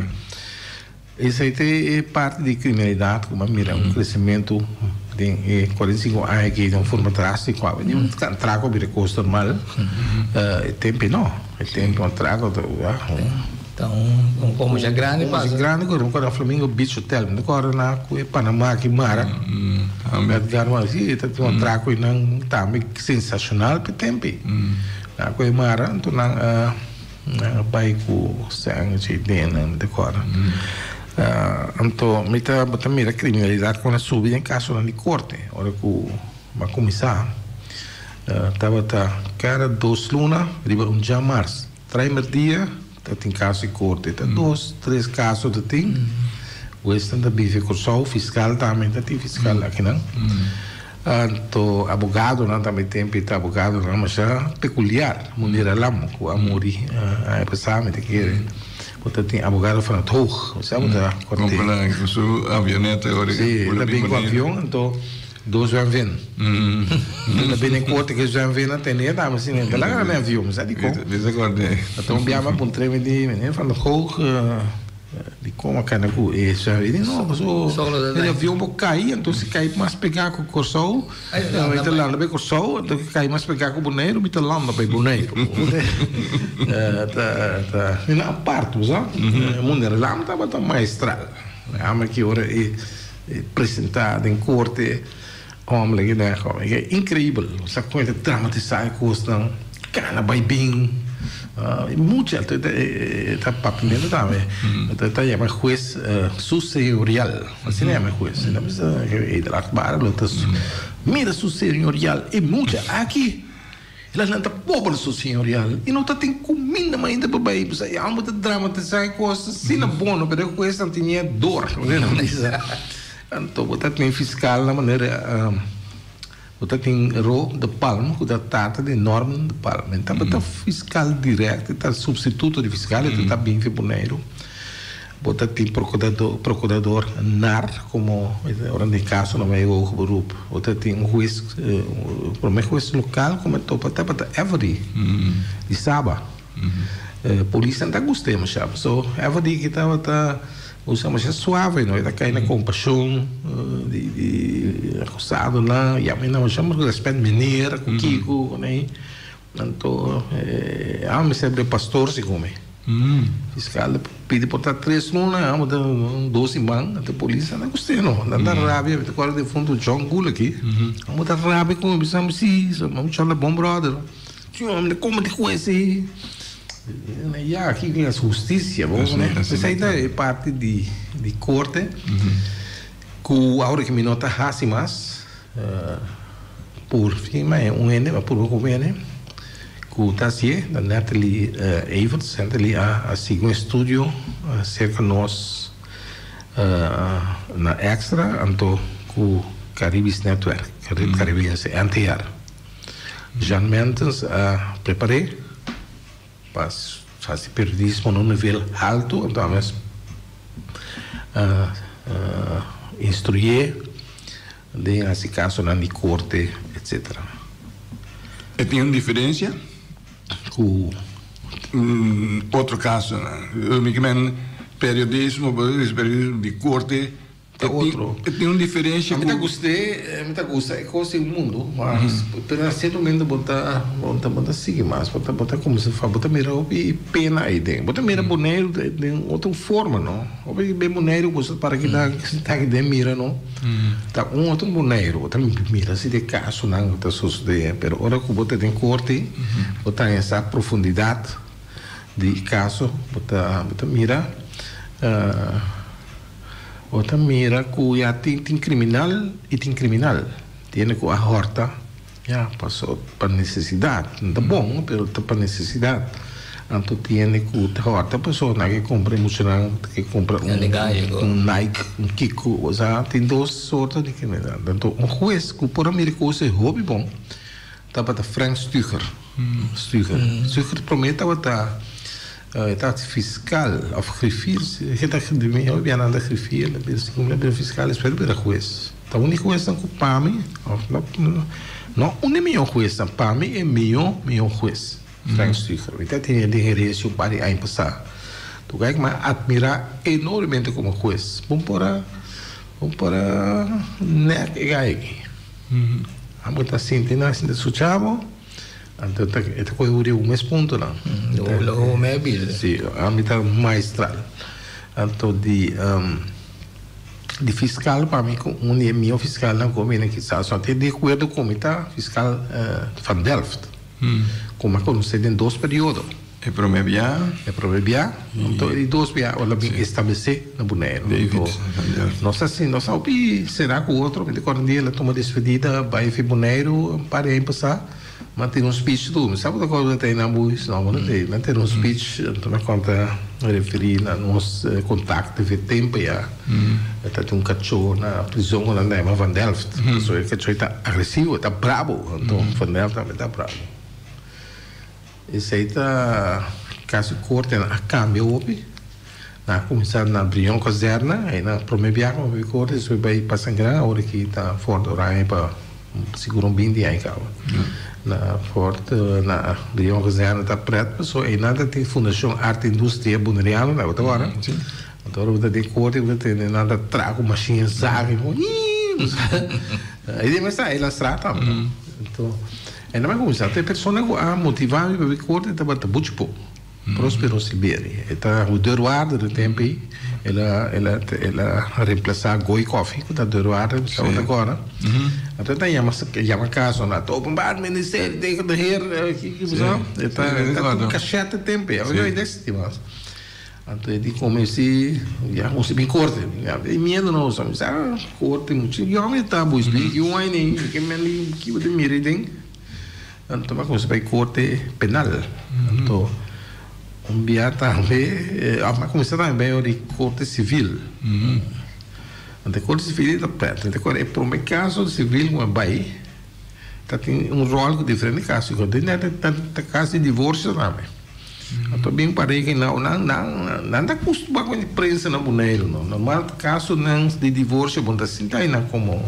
Isso aí é parte de criminalidade, como mira, crescimento de 45 anos aqui de uma forma drástica, de um trago de custo normal, tempo não, tempo um trago, então como já grande, mas grande agora o Flamengo Beach Hotel, agora na Panamá que mara, Edgar Mazzi, tem um trago e não tá sensacional para tempo, na Mara, então pai com sangue de dentro de cor. Então, me mira criminalidade quando subir em caso na corte, hora que o comissário estava cada 2 lunas, riba dia março, 3 dia, tem caso em corte, 2, 3 casos de tem. O este também fica só o fiscal também tem fiscal aqui não. Então, advogado não também tem advogado não, mas é peculiar, mulher lá, com a muri, a pessoa me quer. Porque tem advogado van het hoog, sabe? Comprando com sua avioneta agora. Sim, também com avião, então 2 vão vir. Também em corte que já vem na teneta, mas assim, lá não é avião, mas é de como. Então, biama para trem de van het hoog. De como a cana com isso, ele não, mas o avião vai cair, então se cair mais pegar com o corso, então lá no corso, então cair mais pegar com o boneiro, então lá no boneiro. Na parte, sabe? O mundo lá não tá maestral. A que hora é apresentado em corte, homem que é incrível, essa coisa dramatizar coisa, cana vai bem. Mucho está papinando también está llama juez subseñorial así le llama juez mira subseñorial y mucha aquí la nanta pobre subseñorial y no está tem comida mais ainda para ir pues há muito dramatizar coisas assim na bono pero o juez não tinha dor então botar tem fiscal na maneira Você tem ro de Palma, que trata de norma de Palma. Então, você fiscal direto, está substituto de fiscal, está bem boneiro. Você tem procurador NAR, como no caso no meio do grupo. Você tem juiz, juiz local, como está every, de sábado. Polícia não está gostando, mas so every que está usamos é suave, não é cair na compaixão de acusado lá, e a mim não chamamos de respeito mineiro, com Kiko, né? Então, me serve de pastor, se come. Fiscal pede por 3 lunas, amo de 12 man, a polícia não gostei, não. Dá rábia, agora de fundo John Gull aqui. Amo dar rábia com o Sam Cis, vamos chamar bom brother. Como te conhece? Já aqui tem a justiça, né? Essa aí é parte de corte. Que a hora que me nota mais por firma por o governo, que está assim, da Natalie Everts, Natalie a seguir estúdio cerca de nós na Extra, então com Caribbean Network, Caribbean NTR. Jan Mentens preparei para fazer periodismo no nível alto, então mas instruir nesse caso na corte, etc. E tem uma diferença com outro caso, periodismo de corte. Tem uma diferença. Muita gostei, é coisa do mundo, mas pelo certo momento botar seguir mais, botar como se fala, botar mira e pena aí dentro, botar mira boneiro de outra forma, não? Ou bem boneiro gosta para que dá que de mira, não? Tá outro boneiro, outra mira se de caso não tá sucedendo, pero ora que botar tem corte, botar essa profundidade de caso, botar mira outra mira que já tem criminal e tem criminal. Tem que a horta, já passou para necessidade. Não tá bom, mas tá para necessidade. Então tem que a horta, a pessoa que compra emocional, que compra Nike, Kiko, já tem 2 sortes de criminal. Então, juiz que por América é hobby bom, tá para Frank Stuger. Stuger promete está fiscal of griffier, je dacht de mij ook bijna aan de griffier, de fiscal is verder bij juez. Tá único juez dan kupami, of não único juez dan pami é meu juez. Frank Stuger, então tem de gerência para aí passar. Tu kijk maar admira enormemente como juez. Bom para nek gai. Amo tá sentindo assim de suchavo. Então, esta coisa dura mês ponto lá. Lo me bil. Sim, a mitad maestral. Então, de fiscal, para mim, meu fiscal não combina que só tem de acordo com o fiscal Van Delft. Como é conhecido em 2 períodos. É promebiar. É promebiar. Então, e dois biar, olha bem estabelecer na Bonaire. Nós assim, nós sabe, será que o outro, quando ele toma despedida, vai para Bonaire, para aí passar, manter um speech do, sabe da coisa que tem na Buis? Não, não tem, manter um speech, toma conta, referir na nosso contato de tempo já. Tem um cachorro na prisão, na Nema Van Delft. Então, o cachorro está agressivo, está bravo, então Van Delft também está bravo. Esse aí está caso corte na câmbio hoje, na começar na Brion Caserna, aí na Promebiar, o corte isso vai para Sangrão, agora que está fora do raio para segurar bem de aí cá. Na forte na Brion Caserna está preto, só aí nada tem Fundação Arte Indústria Boneriana, não agora. Então você tem corte, você tem nada trago machine zague, aí mas aí lá estrada, então e não é como isso, tem pessoas que a motivar me para ver corte está bata muito pouco. Próspero Siberi, está o Deruardo do tempo aí, ela reemplaçar Goi Coffee, que está Deruardo, está agora. Então tem uma casa lá, tô bombado ministério, tem que ter que usar, está um cachete tempo, eu desse tipo. Então ele comecei, já consegui bem corte, e medo não, sabe? Corte muito, e homem está buscando, e um aí nem que me que o de mire tem. Então vai começar a corte penal. Então dia também, mas começar também o de corte civil. Então corte civil está perto. Então é por um caso civil uma vai, tem um rol diferente caso. Quando tem caso de divórcio também. Então bem parei que não está acostumado com a imprensa na Bonaire, não. Normal caso não de divórcio, bom tá assim tá aí como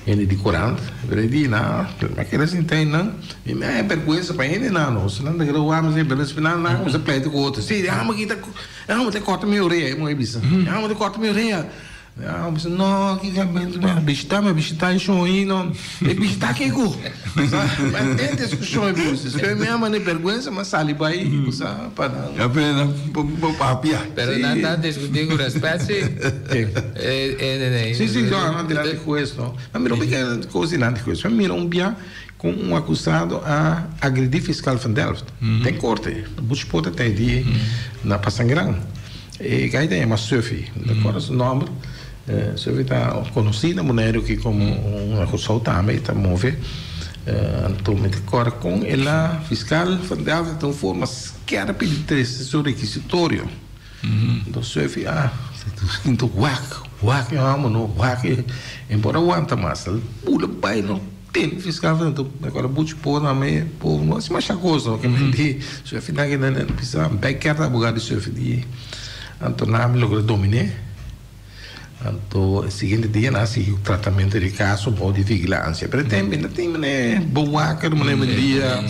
ele de Corante, verdade, não, mas que assim tem não, e é vergonha para ele não, se não daquele homem, beleza, final não, você pleita com outro, sim, mas te corta minha orelha, uma bisa, te corta minha orelha, não, que bicho tá em chão aí, não, bicho tá aqui com, mas tem discussão aí, isso é mesmo, não é vergonha, mas saliva aí, sabe, para não, é pena, papia, pero não está discutindo com respeito, sim, não adianta com isso, não, mas mira bem que coisa não com isso, mira bia com um acusado a agredir fiscal Van Delft, tem corte, o Bushpota tem de na Passangrão, e aí tem uma Sophie, agora o nome Sophie está conhecida mulher que como um acusado também está mover, então agora com ela fiscal Van Delft então forma que era pedir seu requisitório, então Sophie então whack embora aguenta mais pula pai não tem fiscal então agora bucho por também por não se macha coisa que me diz se afinal que não precisa backer da bugada se fidi então na me logra dominar então seguinte dia nasce o tratamento de caso ou de vigilância pretende tem né boa que não me dia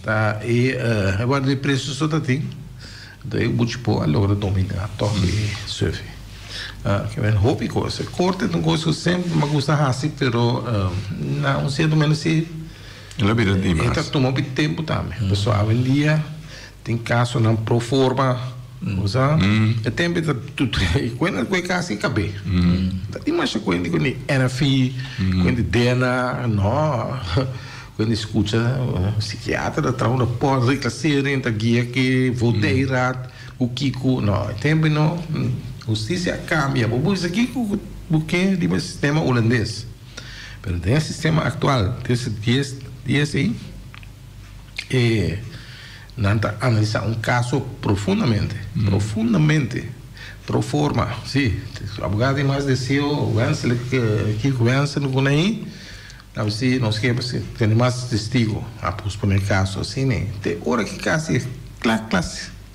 tá e agora de preço só tá tem daí o bucho por logra dominar toque surf que vem hobby coisa corte não gosto sempre mas gosta assim pero não sei do menos se ela vira de mais está tomando muito tempo também pessoal em dia tem caso não pro forma usa é tempo tudo quando é caso cabe tem mais coisa com NFI quando dena não quando escuta psiquiatra traz uma porra reclassar da guia que vou deirar o Kiko não tempo não justiça cambia, mas aqui porque tem um sistema holandês, mas tem um sistema atual, tem 10 aí, e não está analisar um caso profundamente, pro forma, sim, o abogado tem mais de seu, que conhece no Guiné, não sei, não sei, tem mais testigo, a posponer caso assim, né? Tem hora que caso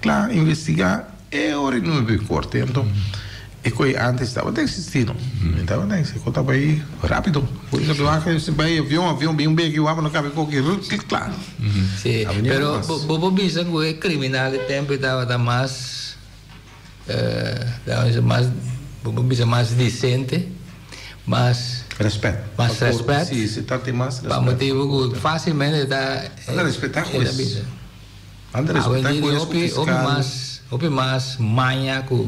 claro, investigar é hora não me corte então e que antes estava existindo então né se conta aí rápido por isso que se vai avião bem que o não cabe qualquer claro sim pero bobo bisa que criminal de tempo estava mais bobo bisa mais decente mais respeito sim se tá tem mais respeito para motivo facilmente dá respeitar coisas anda respeitar coisas Opi mais manha com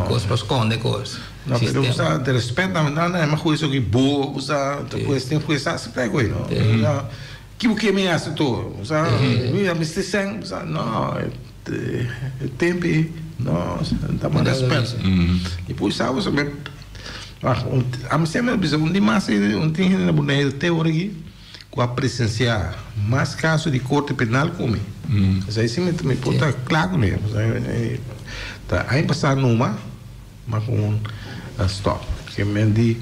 coisas para esconder coisas. Não, mas usa de respeito não é uma coisa que boa usa depois tem coisa se pega aí não. que me hace todo, sabe? Mira, me está dizendo, não, o tempo, não, dá mais respeito. E depois, sabe, a mim sempre precisa de mais, tem na boneira teoria com a presenciar mais casos de corte penal como isso aí sim me pode estar claro mesmo, tá aí passar numa, mas com stop, que me diz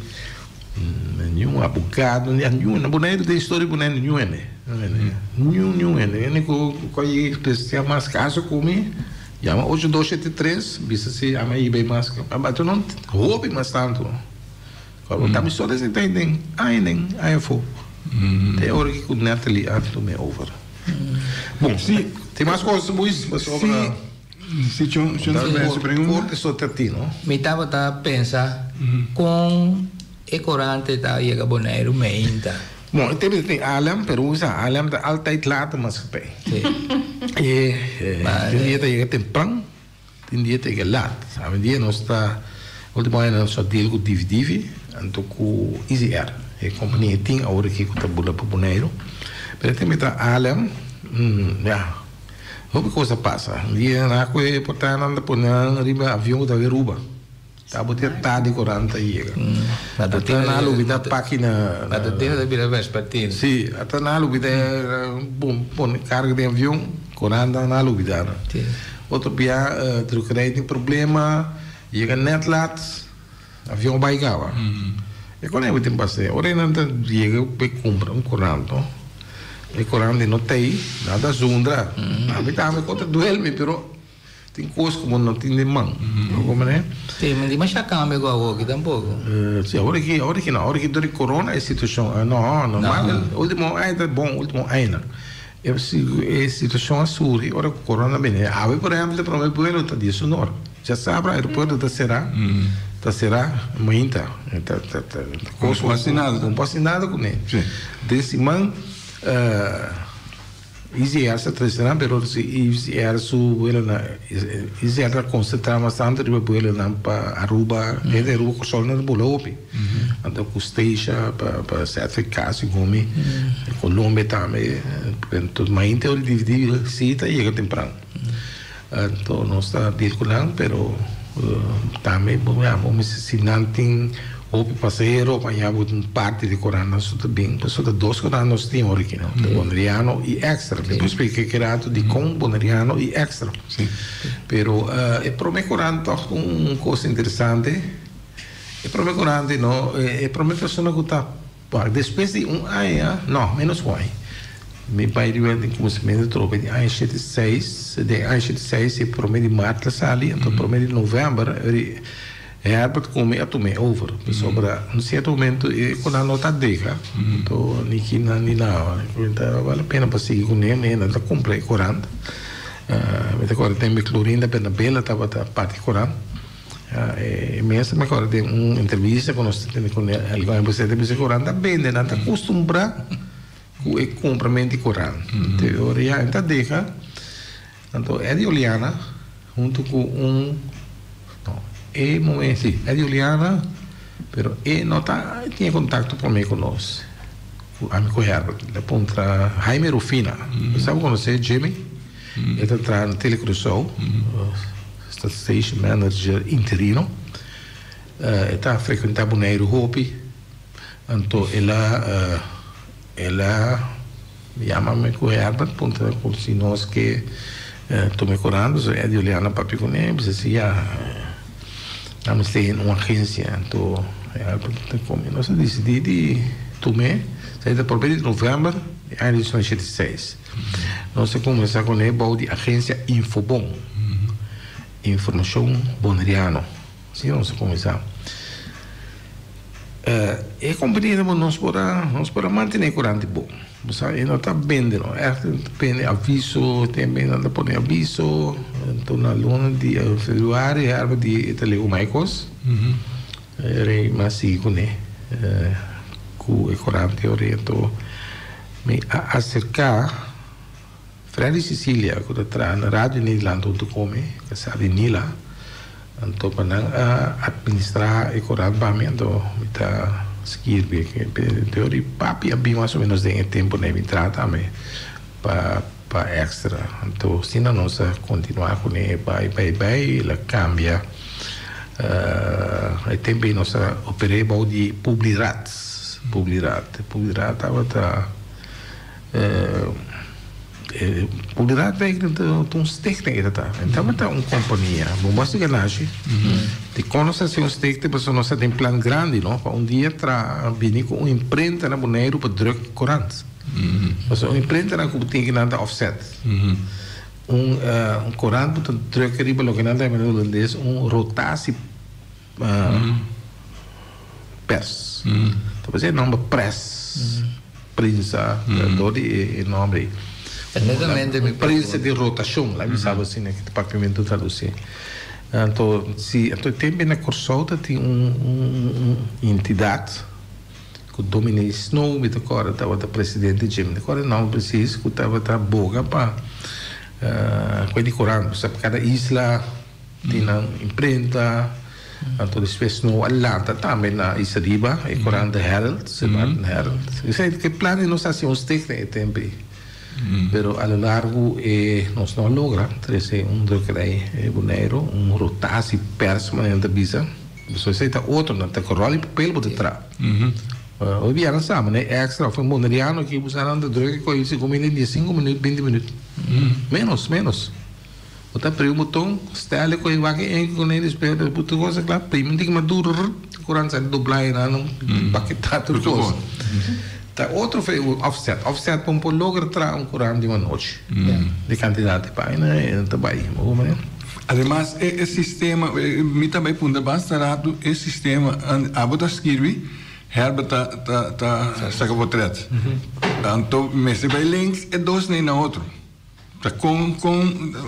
nenhum abogado, nenhum na boneira de história boneira nenhum ele que precisa mais casos como chama 8273, bisa se ama aí bem mais, mas tu não rouba mais tanto. Quando tá me só desentendem, aí foi. Tem hora que o Natalie antes me over. Bom, sim, tem mais coisas boas, mas sobre se tinha essa pergunta, é só tertino. Me tava a pensar com e corante tá aí a boneiro meinta. Bom, tem alam, pero usa alam da altijd later mas bem. E dia tá temprano, tem dia tá laat. Sabe dia nós está último ano nós só deal com dividivi, então com EasyAir. A companhia tem a hora que tá bula para boneiro. Pero tem tá alam, Houve coisa passa. Dia na coisa portanto anda por na riba avião da Garuba. Tá botando tarde 40 chega. Até na lubida página. Até da vira vespertino. Sim, até na lubida bom carga de avião 40 na lubida. Outro dia trucarei tem problema, chega net laat, avião vai gawa. E quando eu tenho passei, ora não chega para comprar 40. E 40 não tem nada zundra. A mim tá me conta duelme, pero tem coisas como não tem de mão. Como né? Sim, mas já cambia igual aqui tampouco. Sim, hora que durante corona a situação não normal. Último ainda bom, último ainda. Eu se a situação assure, hora que corona bem. A por exemplo, para o meu tá disso não. Já sabe, o aeroporto tá será muita. Não posso nada com ele. Desse man EasyAir se trasera, pero si EasyAir su vuelo na EasyAir concentra bastante riba vuelo na pa Aruba, de Aruba ko sol na bulopi. Ando ku station pa certificação como Colômbia também, então mainta o dividir cita chega temprano. Então nós está circulando, pero também vamos se não tem ou passageiro apanhava parte de corona só também, só de 2 coronas tem original, de boneriano e extra. Depois expliquei que era de com boneriano e extra. Pero para mim corona é uma coisa interessante. Para mim corona não, para mim pessoa que está depois de ano, não, menos um ano. Me pai de conhecimento tropa de ano 76, e para mim de março sali, então para mim de novembro Herbert come a tomar over, sobre um certo momento quando a nota deixa, então niki na então vale a pena para seguir com ele, ainda tá comprei 40, mas agora tem clorina pela bela tava da parte 40, mesmo agora tem entrevista com nós tem com alguém você tem que 40 bem, não tá acostumbrado com o compramento 40, teoria ainda deixa, então é de Juliana junto com momento é de Juliana, pero não tinha contato conosco. Amigo Herbert, ele contra Jaime Rufina. Sabe conhecer Jimmy? Ele está no Telecruzou, station manager interino. Ele está frequentando o Boneiro Hopi. Então ela chama-me com Herbert, contra se nós que estou me curando, é de Juliana papi com ele, Nós temos uma agência, então, nós decidimos tomar, saída por 1 de novembro de 1976. Nós começamos com a agência Infobon, Informação Boneriano. Assim nós começamos. E a companhia nós podemos manter corante bom. Você não está vendendo, depende aviso, também não pode aviso, então na luna de februário é de Telecomaicos, é mais sigo né, com o corante oriento me acercar Freddy Sicília quando está na rádio Nilando do come, que sabe Nila, então para administrar o corante para mim então está escrever que teoria papi abbi mais ou menos de tempo nem me trata me para extra então se não nós continuar com ele vai ela cambia aí também nós operamos de publicidade estava publicidade vai ter um stake tem tá então tá uma companhia vamos que nasce de conhecer um stake de pessoa nossa tem plano grande não para dia vir com uma imprenta na boneiro para druk corante mas uma imprenta na que tem que nada offset corante para druk riba lo que nada é holandês rotatie pers então você não press prensa do nome prensa de rotação lá sabe assim né que departamento traduzir então se tem bem na Corsouta tem entidade que domina snow me agora estava o presidente Jim agora não precisa que estava boga para com Corão sabe cada isla tem uma imprenta então depois no Atlanta também na Isariba e Corão da Herald Herald isso é que plano não sei se tem tempo pero a lo largo nós não logra trazer druk boneiro rotatie permanente bisa so sei tá outro na tá corroli papel por detrás hoje vieram sabe né extra foi moneriano que usaram de druk com isso como ele de 5 minutos 20 minutos menos o tá primo botão style com igual que com ele espera puto coisa claro primo tem que maduro Corão sai doblar não paquetar tudo coisa tá outro foi o offset para logra trazer Corão de uma noite de quantidade de página também además esse sistema me também punta bastante esse sistema a botar escrever Herbert tá saca portret então me se vai link é dois nem na outro tá com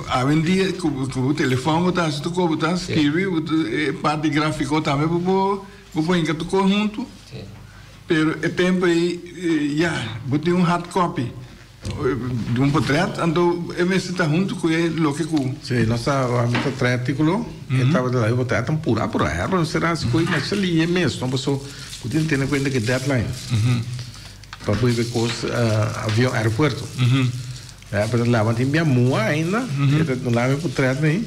a vendia com o telefone tá se tu botar escrever parte gráfico também vou encaixar tudo junto pero é tempo aí botei hard copy de portrait então é mesmo tá junto com ele lo que com sim nossa a artículo estava lá eu botei tão pura não será as coisas mas ali é mesmo não posso podia ter em conta que deadline para ver coisa avião aeroporto para lá tem bem moa ainda não lá o portrait nem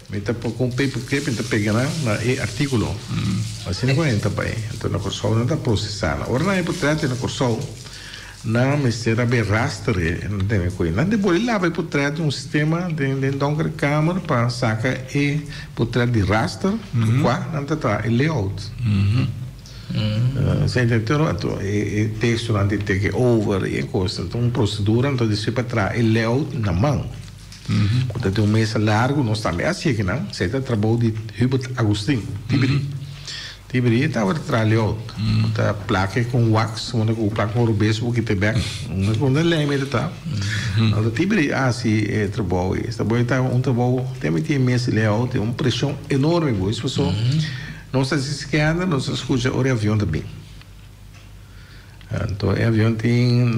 Meta com paper clip então pega na artículo assim não entra bem então na Corsou não está processando agora na portrait na Corsou na mistura bem raster não tem coisa não depois lá vai portrait sistema de donker câmera para sacar portrait de raster qua não está layout então texto não tem que over e coisa então procedura então deixa para trás layout na mão portanto um mês largo nós também assim que não você está trabalhando de Hubert Agustin Tiberi estava trabalhando tá placa com wax uma com placa com rubês porque tem back uma com leme tá então Tiberi assim trabalho tá trabalho tem mês leal tem uma pressão enorme pois pessoal não sei se que anda não se escuta o avião também então o avião tem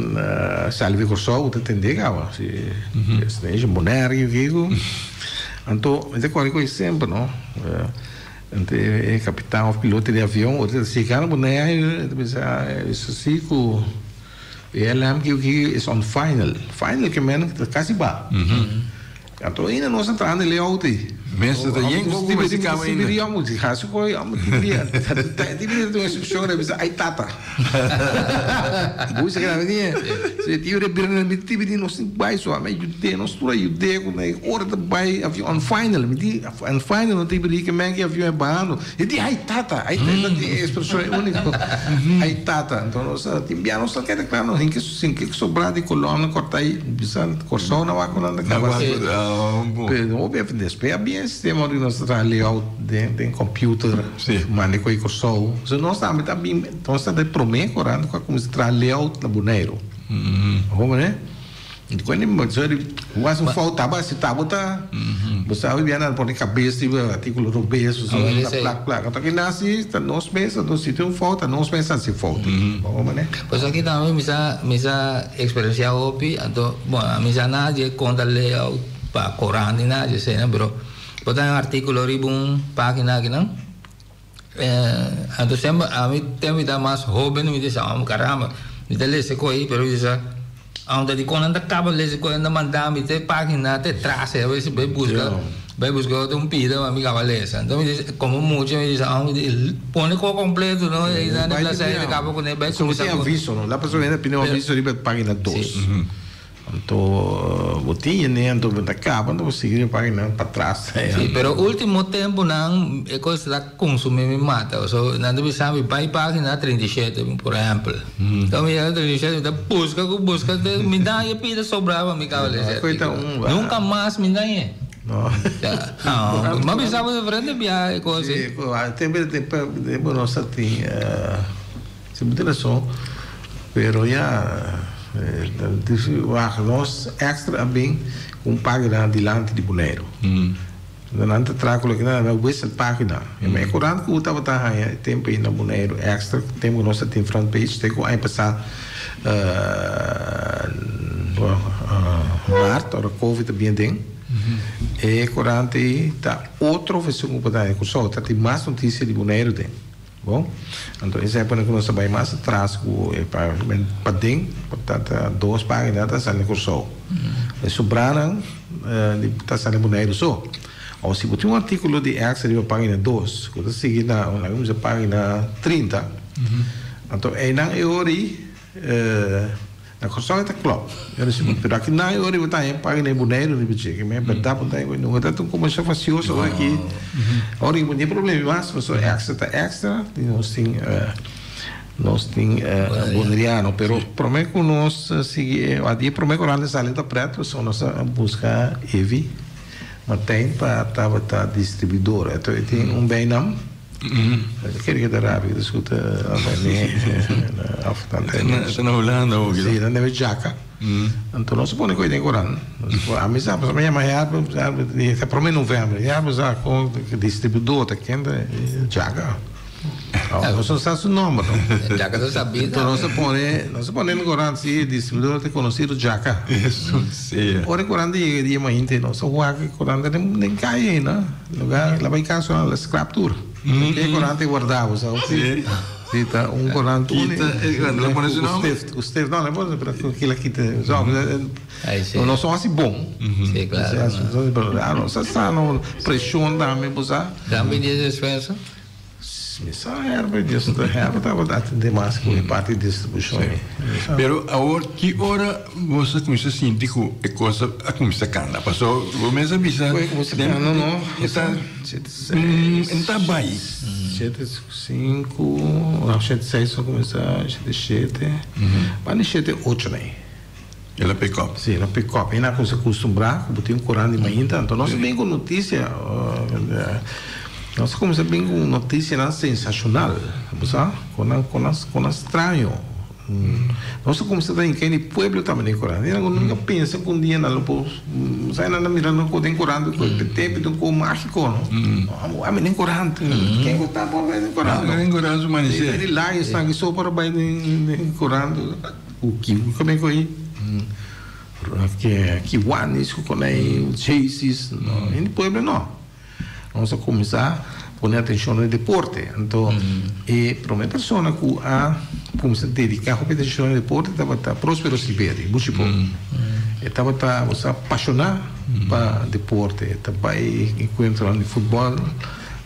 salve Corsou te entende cara se é monério vivo então é qualquer coisa sempre não entre capitão piloto de avião ou se cara monério isso sim com ele que é on final que menos quase ba então ainda nós entrando ele alto mensen dat jeng ook met die kamer in die moet gaan zo gooi moet die doen is zo hebben ze ai tata boeien gaan niet ze die hebben binnen met die nog niet bij zo maar je nog stoer je dek nee orde bij of je on final met die on final die berieken mensen of je baan die ai tata dat is persoon único ai tata então die biano só quer claro não tem que sobrar de coluna cortar aí bisa Corsou não vai com nada pero obviamente bem sistema de nós layout de computer mane com Corsou se nós também nós está de prometer corando com como se layout na boneiro como né e quando mas faltava se tá botar você vai ver na por cabeça de artigo rubeço placa então que nasce nós pensa no sítio falta nós pensa se falta como né pois aqui também misa experiência opi então bom misa nada conta layout para corando nada sei né bro botar um artigo ribum página aqui não entonces a mí tengo más joven me dice caramba me dice coi pero dice aunque di con anda cabo le con anda mandami te página te trace a ver si vai buscar un pido a mi cabalesa entonces como mucho me dice pone co completo no y dan la serie de cabo con el vai começar com aviso não lá pessoa ainda pediu aviso de página 2 então botinha né então vai acaba então seguir a página para trás sim pero último tempo não é coisa da consumir me mata so não deve saber vai página 37 por exemplo então me 37 então busca me dá e pida sobrava me cabalesa nunca mais me dá não mas pensava de frente via coisa tempo nossa tem se me interessou pero já nós extra bem com página adiante de Bonaire não trago aqui na website página é curante que estava tempo aí na Bonaire extra tempo nós tem front page tem que aí passar março ou covid bem tem e curante tá outra versão que está com só tá tem mais notícia de Bonaire tem bom então isso é para que nós saibamos mais atrás para dentro portanto 2 páginas está saindo com só sobrando está saindo Bonaire só ou se você tem artigo de extra de página 2 que está seguindo na página 30 então aí não é hora na construção está claro eu disse mas aqui não é hora botar em página Bonaire não dizer que me botar não está tão como já facioso aqui ora não tem problema mas só extra nós tem boneriano pero prometo que nós seguir a dia prometo que nós saímos da preto só nós buscar evi mas tem para tá distribuidora então tem bem não queria que dar rápido escuta está na Holanda ou sim na neve jaca então nós põe coisa em Corão a mim sabe mas minha mãe está para mim novembro já mas com distribuidor tá quente jaca nós não sabemos o nome jaca não sabia então nós põe no Corão se distribuidor tem conhecido jaca isso sim ora Corão dia mais inte nós o que Corão nem cai né lugar lá vai caso na scrap tour que Corão te guardava sabe sim tá Corão não pode ser não o Steve não pode para que lá quita não são assim bom sim claro não só não pressão dá-me usar dá-me despensa Isso é disso da herba estava atendendo mais com parte de distribuição. Pero agora que hora você começa a sentir que a coisa começa a cantar? Passou, começa a visar. Começa a cantar, não? Está bem. 7:05, 7:06 só começa 7:07. Mas 7:08 né? Ela pick up. Sim, ela pick up. E não se acostumbrar, botar Corão de manhã, então nós bem com notícia. Nós começamos bem com notícia sensacional, sabe? Com estranho. Nós começamos em aquele pueblo também em Corão. Eu nunca penso que um dia na lupa, sai na mirando com o Corão, com o tempo do com mágico, não? A menina em Corão, quem gosta por ver em Corão? Em Corão o manecer. Ele lá está aqui só para bem em Corão. O que como é que aí? Que Wanis, com o Chases, não? Em pueblo não. Vamos começar a pôr atenção no deporte. Então, para uma pessoa que começa a dedicar a atenção no deporte, estava próspero Silveira, Buchipo. Estava apaixonado por deporte, estava encontrando futebol.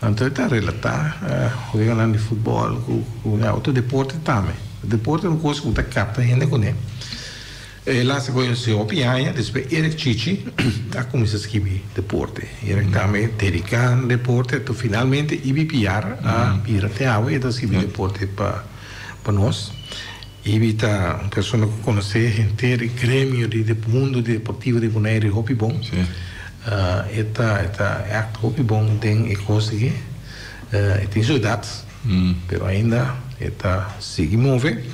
Então, está relatar jogando futebol com outro deporte também. O deporte é uma coisa que está capta ainda com ele. Lá se conheceu a Pianha, depois Eric Chichi, a começar a escrever deporte. Eric também dedicado deporte, então finalmente ibi piar a piratear e então escrever deporte para nós. Ibi tá uma pessoa que conhece inteiro grêmio de mundo deportivo de Bonaire Hopi Bom. Eta act Hopi Bom tem coisa que tem sua idade, pero ainda eta sigue mover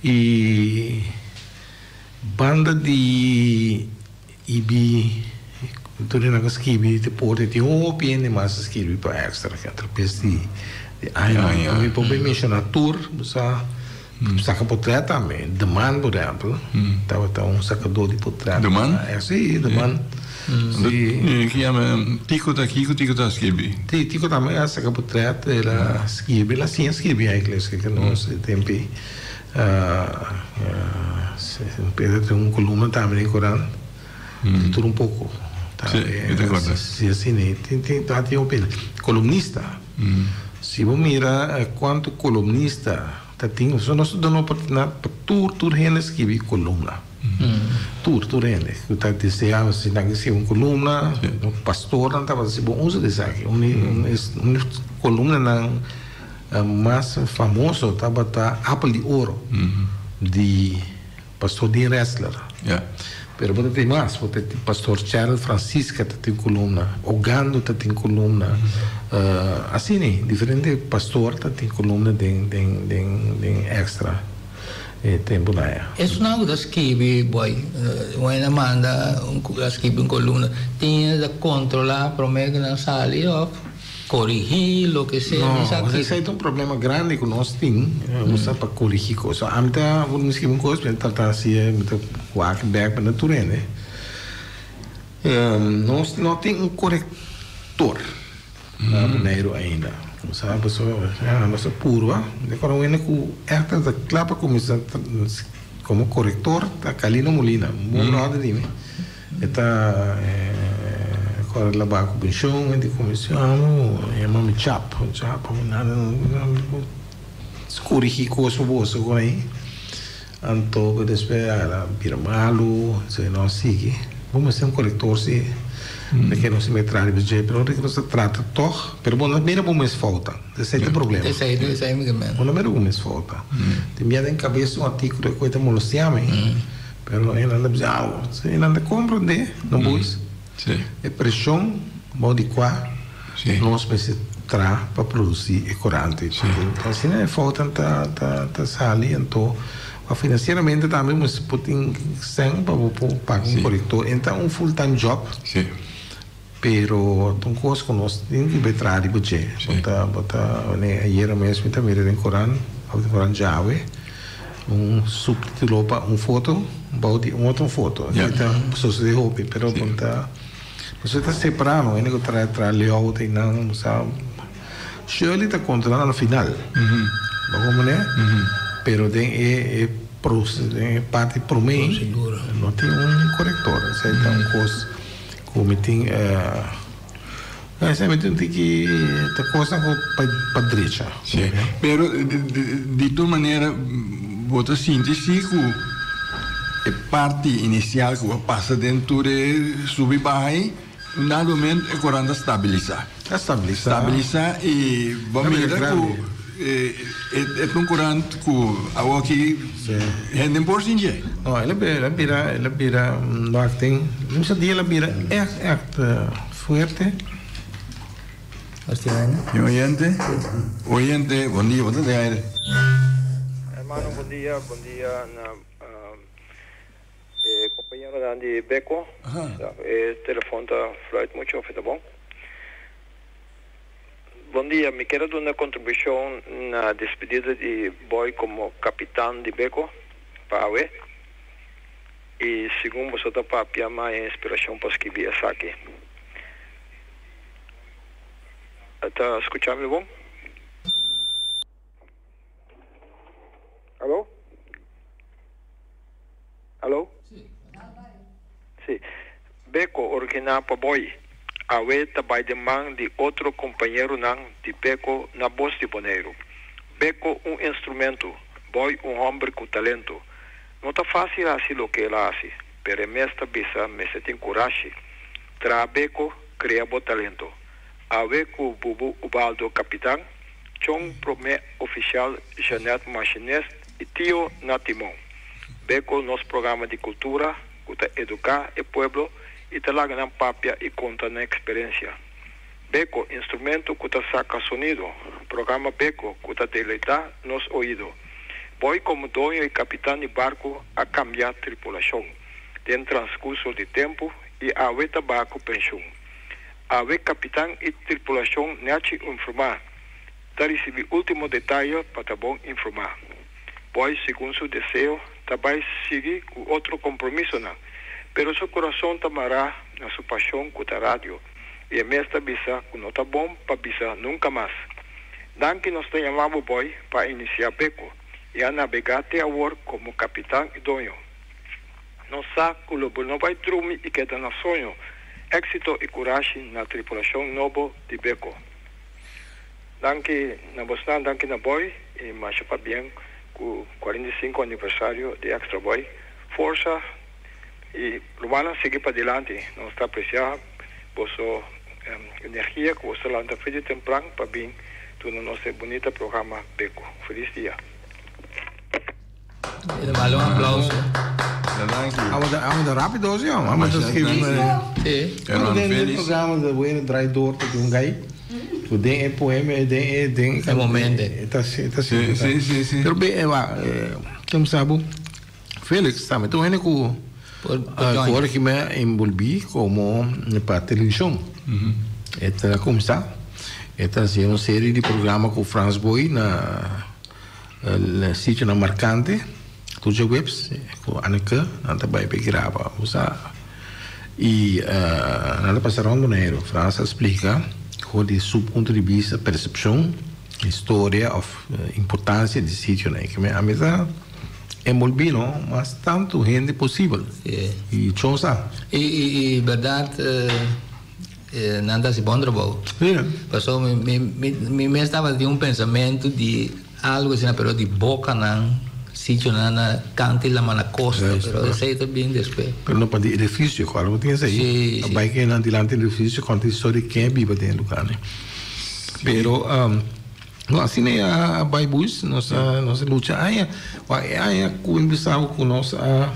e banda de IB torna que escreve depois de opinião mais escreve para extra que através de eu vou bem mencionar tour você saca portrait também demand por exemplo estava um sacador de portrait demand sim demand Que chama Tico da Skibi. Tico também é essa portrait, ela Skibi, ela sim Skibi eigenlijk, que nós tempo tem coluna também no Corão, tudo um pouco. Sim, eu te conto. Sim, assim, tem opinião. Columnista. Se você mira quanto columnista tem, nós damos oportunidade para tudo gente escrever coluna. Tudo gente. Eu estou dizendo, se não é uma coluna, um pastor não estava dizendo, bom, usa isso aqui. Uma coluna mais famosa estava a Apple de Ouro, de pastor Dean Ressler. Pero você tem mais, você tem pastor Charles Francisca, tem coluna, Ogando tem coluna, assim, diferente pastor tem coluna de extra tempo lá. Isso não é da esquive, boy. Uma manda esquive coluna, tinha de controlar para mim que não sai off. Corrigir o que seja. Não, esse é um problema grande que nós temos, usar para corrigir coisas. A mim tá, vamos escrever uma coisa, para tratar assim, para walk back para natureza, né? Nós não tem um corretor na Bonaire ainda. Sabe, a pessoa, nossa pura, agora o ene que é da clapa como corretor, tá Calino Molina, bom lado de mim. Está agora lá baixo o bichão, ele começou a chamar-me chap, nada, corrigir coisas boas agora aí. Então, depois ela vira malo, se não sigue. Vamos ser um corretor, se que não se metralha, mas que não se trata toch, pero bom, na primeira vamos falta, esse é o problema. Esse é o problema. Bom, na primeira vamos falta. Tem minha cabeça um artigo de coisa molestiame, pero ele anda bizarro, se ele anda compreender, não pode. É pressão, modo de quá, nós precisamos para produzir corante. Então, se não é falta, tá sali, então financeiramente também mas pode sem para pagar um corretor, então um full time job. Pero então coisa que nós temos que betrar de budget. Bota né ayer mesmo também em Corão Jave, subtítulo para foto, body outra foto. Então pessoas de hobby, pero bota você está separado, ainda que traz layout e não sabe. Shirley está controlando no final. Vamos né? Pero tem parte para mim não tem um corretor, isso é uma coisa como tem tem que ter coisa para direita. Pero de toda maneira você sente que a parte inicial que passa dentro de subir baixo, no momento é quando estabilizar e vamos ver é um curante que agora aqui rendem por sim já. Não, ela vira não tem, não sei dia ela vira é forte. Oyente, bom dia, boa tarde. Hermano, bom dia, compañero de Andy Beco. El teléfono está fluido mucho, ¿está bom? Bom dia, me quero dar uma contribuição na despedida de Boy como capitão de Beco, para ver. E segundo você está para piar mais inspiração para escrever essa aqui. Está escutando, bom? Alô? Alô? Sim. Beco original para Boy. A veta vai de mão de outro companheiro não de Beco na voz de Bonaire. Beco instrumento, Boy homem com talento. Não está fácil assim o que ele faz, pero esta bisa me se tem coragem. Tra Beco cria bom talento. A Beco Bubu Ubaldo capitão, chong promé oficial Janet Machinest e tio Natimon. Beco nosso programa de cultura, que educar o pueblo e te larga na papia e conta na experiência. Beco, instrumento que te saca sonido. Programa Beco, que te deleita nos ouvidos. Boy como dono e capitão de barco a cambiar tripulação. Tem transcurso de tempo e a veta barco pensão. A veta capitão e tripulação nete informar. Te receber último detalhe para te bom informar. Boy, segundo seu desejo, te vai seguir com outro compromisso não. pero su corazón tamará na su paixão com a rádio. E a mesta bisa que não tá bom para bisa nunca mais. Danke nós te chamamos boy para iniciar beco e a navegar até agora como capitão e dono. Nós sabemos que o lobo não vai dormir e queda no sonho. Éxito e coragem na tripulação nova de beco. Danke na Bosnan, danke na boy e marcha para bem com o 45 aniversário de Extra Boy. Força e Lumana seguir para adelante. Nós está apreciando vossa energia que você lança de temprano para bem do nosso bonito programa Beco. Feliz dia. Vale um aplauso. Vamos rápido, sim. Vamos escrever. Era feliz. Programa de Bueno Draidor de um gai. O den é poema, den é momento. Tá sim. Sim. Pero bem, como sabe, Félix, tá, então é que agora que me envolvi como para televisão. Esta como está? Esta é uma série de programas com Franz Boy na sítio na Marcante, todos os webs, com Annika, nada vai pegar para usar. E nada passaram no dinheiro. Franz explica de seu ponto de vista, percepção, história, importância do sítio, né? Que a mesa envolvi, não? Mas tanto gente possível. E chosa. E verdade, nada se bom trabalho. Passou, me estava de pensamento de algo assim, pero de boca não. Sítio na cante lá na costa, pero aceita bem depois. Pero não pode edifício, claro, não tem isso aí. A bike não dilante do edifício, conta a história de quem vive dentro do lugar, né? Pero, não assim nem a baibus, nossa luta, aí começava com nossa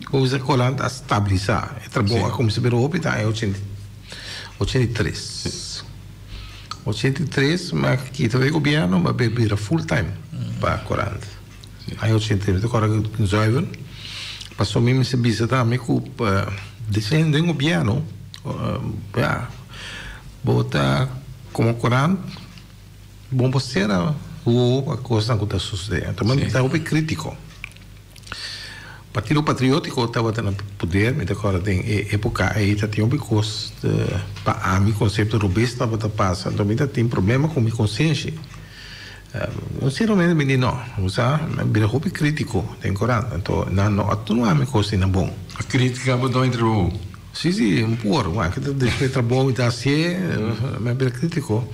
coisa colante a estabilizar. É trabalho como se virou opa, tá? É 83, mas aqui também o governo vai beber full time para colante. Aí eu tinha tempo agora com Zuiver, passou mesmo esse bisa também com descendo em governo, bota como Corão, bom você era a coisa que está sucedendo. Também está bem crítico. Partido Patriótico estava tendo poder, mas agora tem época aí tinha um coisa para a mim conceito robusto estava passando, também tem problema com a minha consciência. Não sei realmente menino, usa vira hobby crítico, tem coragem, então não há me coisa não bom. A crítica botou entre o. Sim, pouco, mas que depois trabalho está assim, mas vira crítico.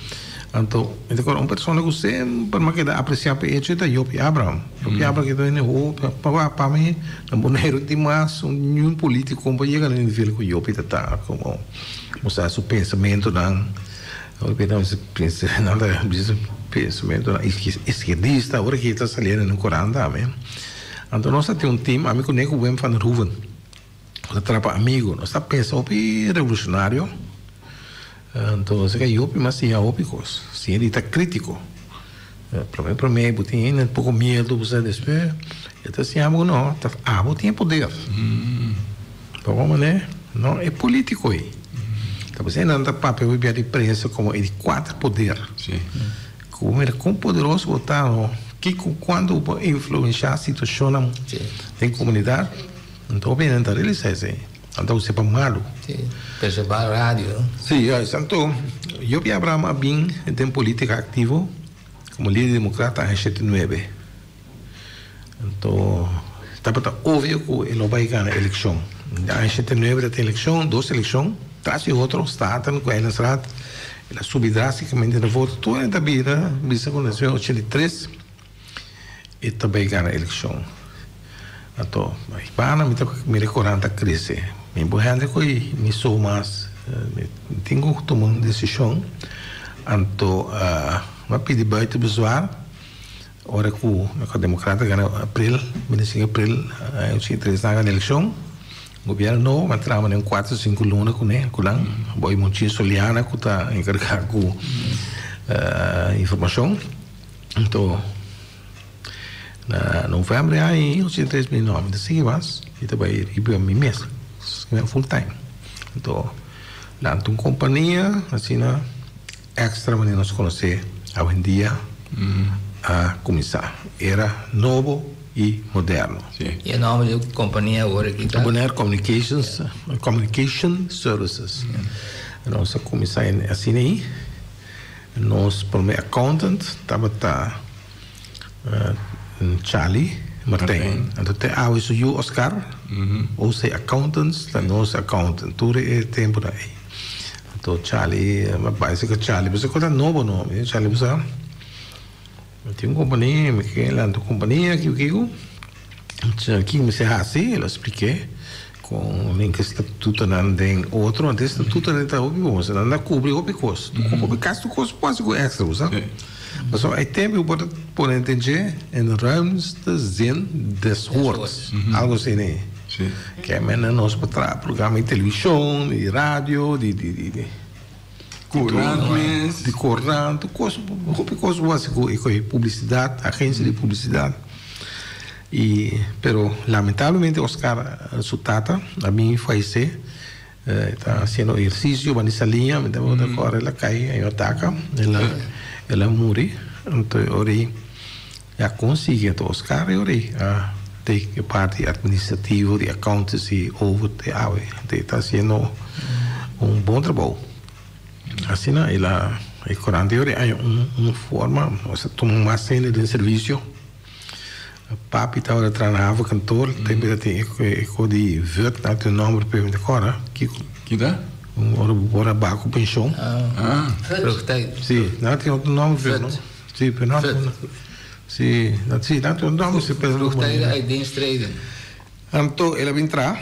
Então uma pessoa que você para me quedar apreciar para isso é Yopi Abraham que do NU para mim não boneiro tem mais um político como chega no nível que Yopi está como mostrar seu pensamento não pensamento esquerdista, agora que está saindo no Corão também. Então nós temos um time, amigo Neco Wem van Ruven, nós trabalhamos amigo, nós pensamos em revolucionário. Então nós que eu mas sim ópicos, sim ele está crítico. Para mim, tem um pouco medo você depois, então assim amigo não, tem poder. Então como né, não é político aí. Então você não está papel de imprensa como ele quatro poder. Sim. Como era com poderoso botar que quando influenciar a situação tem comunidade, então bem não realizar isso. Então você para malo. Sim. Perceber rádio. Sim, então eu vi Abraham bem tem política ativo como líder democrata em 79. Então estava óbvio que ele vai ganhar a eleição. Em 79 tem eleição, duas eleições, traz e outro está com ele na ela subiu drasticamente no voto toda a vida, isso aconteceu em 83 e também ganhou a eleição. Então, a Hispana me recordando a crise. Me empurrando que me sou mais, tenho que tomar uma decisão. Então, eu pedi para o pessoal, hora que o democrata ganhou em abril, 25 de abril, 83 ganhou a eleição. O governo não, mas trabalha em 4 ou 5 lunas com ele, com lá, boi Montinho Soliana que está encarregado com informação. Então, na novembro aí, 83.009, assim mais, e também ribe a mim mesmo, full time. Então, lá tem uma companhia, assim, extra, mas nós conhecemos hoje em dia a começar. Era novo e moderno. E o nome da companhia agora aqui tá? Bonaire Communication Services. Nós começamos assim aí. Nós, por meu accountant, estava Charlie Martin. Então, eu sou Oscar. Ou sei accountants, da nossa accountant. Tudo é tempo daí. Então, Charlie, mas parece que Charlie, você conta novo nome. Charlie, você tem uma companhia, que é lá da companhia que eu comecei assim, eu expliquei com link estatuto não tem outro, antes estatuto não está óbvio, você não cobre o custo, o custo quase o extra, sabe? Mas aí tempo eu posso entender em ruimtes zin des woords, algo assim, né? Que é menos nós para programa de televisão, de rádio, de corrente, coisa básica, publicidade, agência de publicidade. Pero lamentavelmente Oscar su tata a mim faleceu, está fazendo exercício vai nessa linha, me deu da cor ela cai em ataca, ela morre, então ori já consegui então Oscar ori a parte administrativa de accountancy over the hour, está fazendo bom trabalho. Assim ela é corante ori há forma, você toma uma cena de serviço. Papi estava trabalhando cantor, tem de ver na teu nome para mim agora, que dá? Ora baco pensão. Sim, não tem outro nome ver, não? Sim, pero não. Sim, não tem outro nome se pelo. Então ela vem entrar,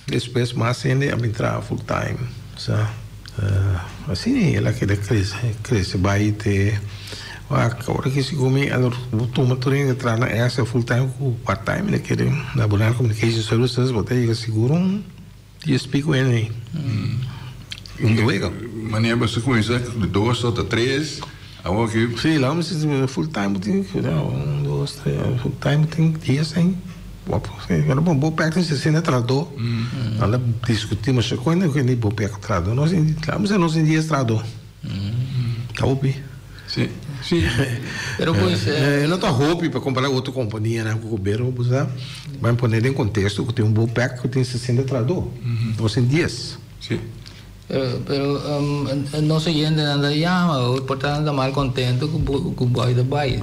depois mais ainda ela vem entrar full time, assim ela que cresce vai ter agora que se come toma tudo entrar na essa full time ou part time né que na Bonaire Communication Services botei seguro e explico ele maneira você começa de 2 ou 3 agora que sim lá mas full time tem 1, 2, 3 full time tem dias hein agora bom perto de 60 trado ela discutimos essa coisa que nem bom perto trado nós não em dias trado tá ouvi sim. Pero pois eu não estou roupa para comprar outra companhia né com o governo vai pôr em contexto que tem bom pack que tem 60 trador os em dias sim pero não se yende nada llama portanto anda mal contento com o boy da baia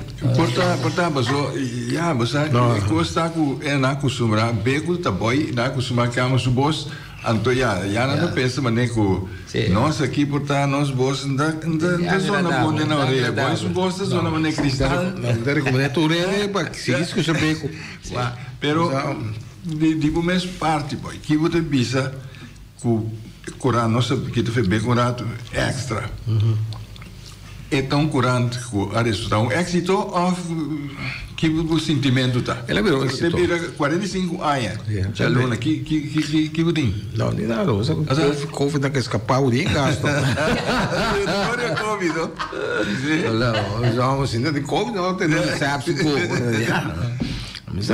portanto mas custa com na acostumar beco tá boy na acostumar que amo su boss então já não pensa mas nem com nós aqui portanto nós boss da zona boa na orelha boys boss da zona mas nem cristal não deve comer tudo é para que se isso que beco pero tipo mesmo parte boy que você pensa com curar nossa que tu fez bem curado extra é tão curante que a resultado êxito ou que o sentimento tá ela virou êxito você vira 45 anos já luna que você tem não nem nada você Covid que escapou de gasto agora é Covid não já vamos ainda de Covid não tem nada certo mas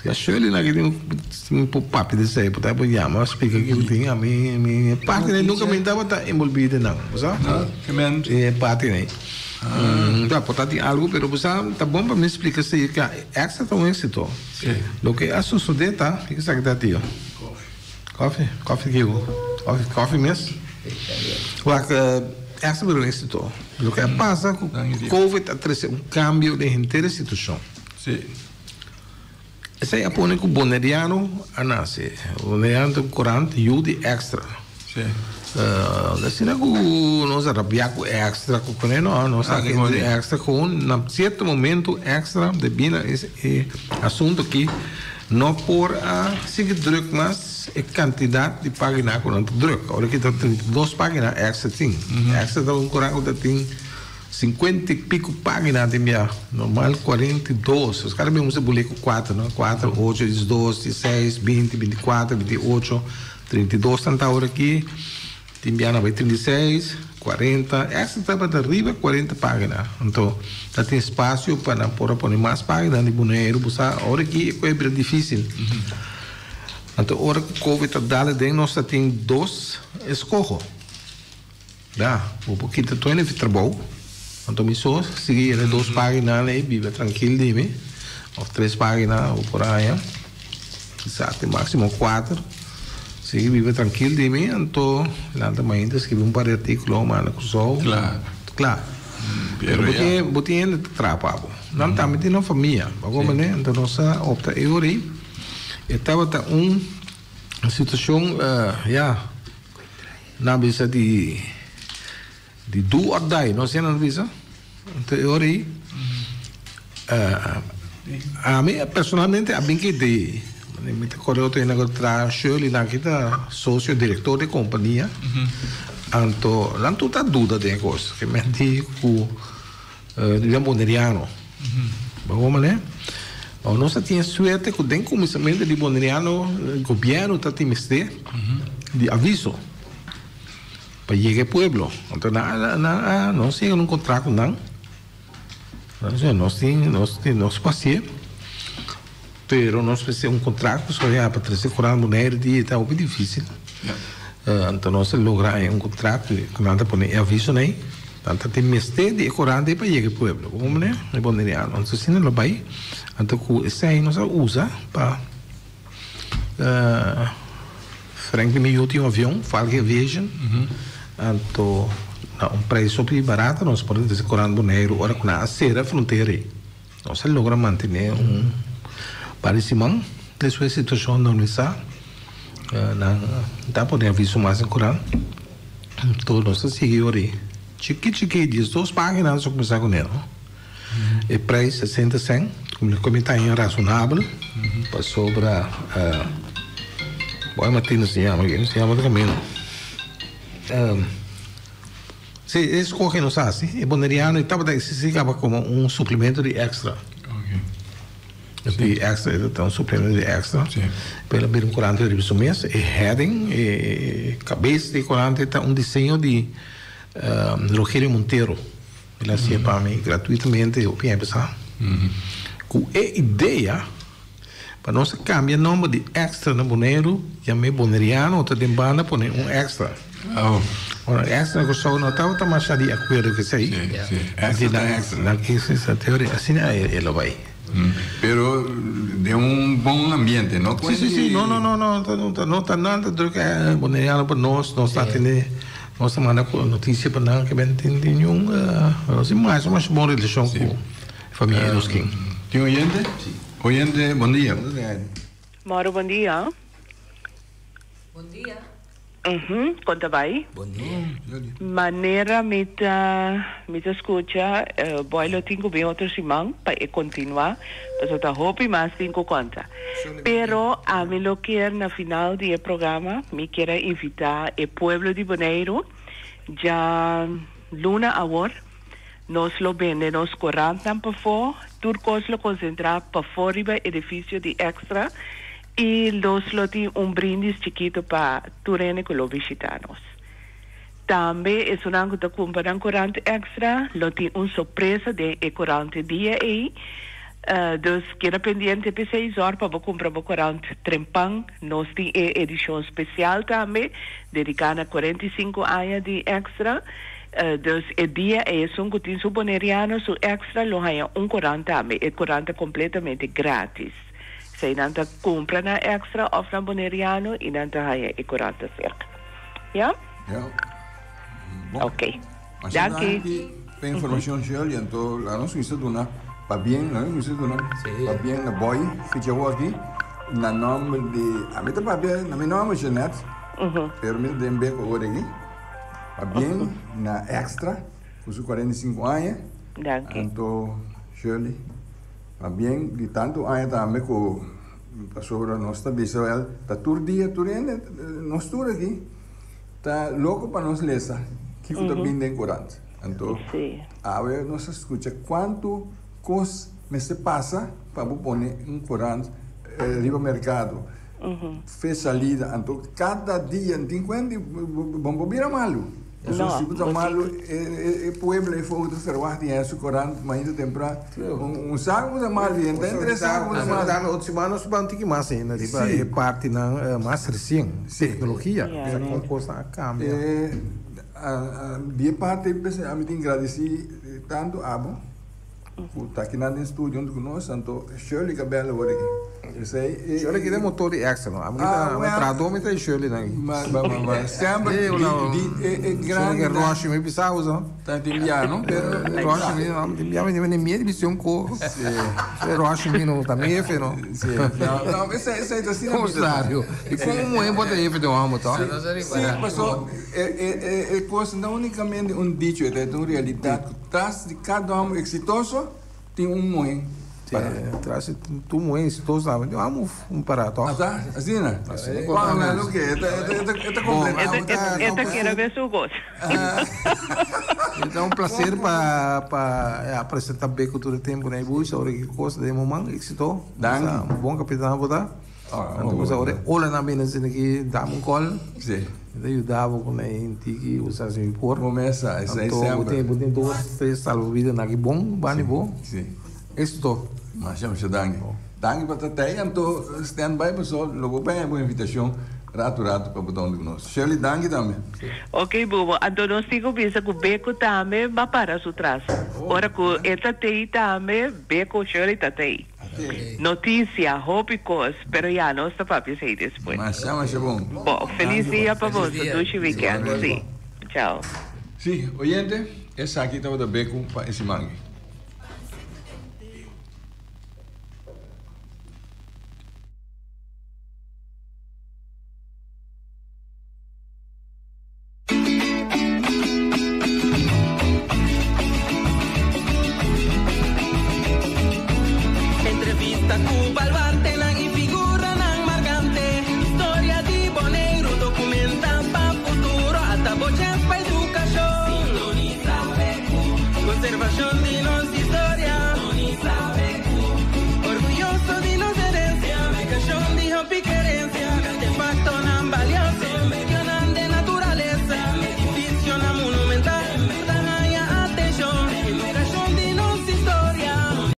que achou ele naquele tem papo desse aí porque eu mas explica que tem a minha parte ele nunca me estava envolvido não sabe é parte né tá portanto algo pero você tá bom para me explicar se que essa tá êxito o que a suceder tá fica sagradativo coffee mesmo o que essa é o êxito o que passa com Covid trouxe cambio de inteira situação sim essa é a põe com o boneriano a nascer o boneriano corante e o de extra sim assim que nós arrabiar com extra com nós extra com num certo momento extra de bem esse assunto aqui não por a seguir druk mas a quantidade de páginas com druk agora que tem 2 páginas extra tem extra dá corante tem 50 e pico páginas de minha normal 42 os caras mesmo se bulem com 4 não 4 8 12 16 20 24 28 32 tanta hora aqui tem minha vai 36 40 essa estava de arriba 40 páginas então já tem espaço para pôr mais páginas de Bonaire a hora aqui é bem difícil então a hora que o Covid está dando nós tem 2 escorro dá um pouquinho de trabalho então me só seguir as 2 páginas e vive tranquilo de mim of 3 páginas ou por aí, exato, máximo 4. Se vive tranquilo de mim, então lá também escrevi um par de artículos, mano, com sol. Claro. Pero porque ainda trabalha. Não também tem uma família, bagulho, né? Então nossa opta eu aí, estava uma situação, na visa de do or die, não sei na visa. Então eu aí, a mim personalmente a mim que de me recordo que eu trabalho Shirley na kita sócio diretor de companhia. Então lá tu tá dúvida de coisa que me digo de Boneriano. Vamos né? Nós tinha suerte que den começamento de Boneriano o governo tá tem de aviso para chegar ao pueblo. Então não sei um contrato não. Nós passei. Pero nós fizemos contrato só para trazer corante mulher de tá muito difícil. Então nós logramos contrato que nada põe aviso nem. Tanto tem mestre de corante para chegar ao pueblo. Como né? É bom né? Então se não vai, então esse aí nós usa para Frank me um avião, Falcon Aviation. Então preço bem barato nós podemos trazer corante mulher ora com a serra fronteira. Nós logramos manter parecimento de sua situação não está dá para aviso mais em Corão todos nossos seguidores diz 2 páginas só começar com ele e preço 60 cent como comentário razoável para sobre boa matina se chama do caminho se escolhe não sabe e Boneriano estava se acaba como suplemento de extra. De extra, então suplemento de extra. Pela ver corante de isso mês, e heading, e cabeça de corante está desenho de Rogério Monteiro. Ele fazia para mim gratuitamente, eu pensava. Com a ideia para nós cambiar o nome de extra no Boneiro, chamei Boneriano, outra de banda, põe extra. Extra que só não estava mais de acordo com isso aí. Extra. Essa teoria, assim ele vai. Pero de bom ambiente, não? Sim. Não está nada do que é Boneriano para nós está tendo, nós manda notícia para nós que não tem nenhum, nós mais boa relação com a família dos King. Tem oyente? Oyente, bom dia. Mauro, bom dia. Bom dia. Conta vai? Bom dia. Maneira me escuta, boilo tenho bem outro simão para continuar, mas eu hope mais tenho conta. Pero a mim lo quer na final do programa, me quero invitar o pueblo de Boneiro, já luna agora, nós lo vende nos 40 para fora, turcos lo concentrar para fora do edifício de extra. E nós temos brindis chiquito para turene que lo visitamos. Também é uma coisa que compra corante extra, lo tem uma surpresa de corante dia aí. Dus queda pendiente para 6 horas para comprar corante trempang. Nós temos edição especial também, dedicada a 45 anos de extra. Dus o dia é que tem su boneriano, su extra, lo há corante também, é corante completamente grátis. Zij dan te compra na extra of na Boneriano en dan te haya e corante cerca. Ja? Ja. Oké. Dank u. Para informação Shirley, então lá nós vamos donar para bem, não? Vamos donar para bem na boy, fica aqui na nome de a meta para bem, na meu nome é Jeanette. Pero me dem bem o aqui. Para bem na extra, com 45 anos. Dank u. Então Shirley bem, de tanto anos também com sobre a nossa bisavela, tá todo dia, nós todos aqui, tá louco para nós ler, que está bem em corante. Então, agora nós escuta quanto coisa me se passa para pôr um corante no mercado, fez salida, então cada dia tem quanto vamos vir a malo. Se você malo, o pueblo é fogo de ferroar tem esse corante, mas ainda temprano saco de malo, então 3 sacos de malo. Outra semana nós vamos ter que mais ainda, é parte na mais recente tecnologia, essa coisa cambia. De parte, a mim tem agradecer tanto a Está aqui na estúdio onde conosco, então Shirley Cabela hoje. Shirley que é motor de extra, não? A minha trador me tem Shirley não. Mas sempre é grande. Que rocha me pisa usa. Tá timbiano, pero rocha me não timbiano me minha divisão co. Se rocha me não também é feno. Sim. Não, esse é assim. Contrário. E como é bota aí de amo, tá? Sim, passou é coisa não unicamente dicho, é uma realidade. Traz de cada homem exitoso tem moen. Traz tu moen exitoso, sabe? Eu amo parato. Ah, tá? Assim, né? Qual o que? É completo. Esta quero ver seu gosto. Então, um prazer para apresentar bem cultura tempo na Ibu, sobre que coisa de momento exitoso. Um bom capitão botar. Então, olha na minha cena que dá call. Sim. Eu dava com a gente que usa assim por. Começa, isso aí sempre. Tem 2, 3 salva-vidas na que bom, bani bom. Sim. Isso mas chama-se Dangue. Dangue para até então stand-by pessoal, logo bem a boa invitação, rato para botar onde conosco. Shirley Dangue também. Ok, Bubo. Então nós temos que o beco também vai para o trás. Ora que esta tei também, beco Shirley tatei. Notícia, hope cos, pero já não está para pensar depois. Mas chama-se bom. Bom, feliz dia para você, doce weekend. Sim. Tchau. Sim, oyente, essa aqui estava da beco para esse mangue. Entrevista Cuba al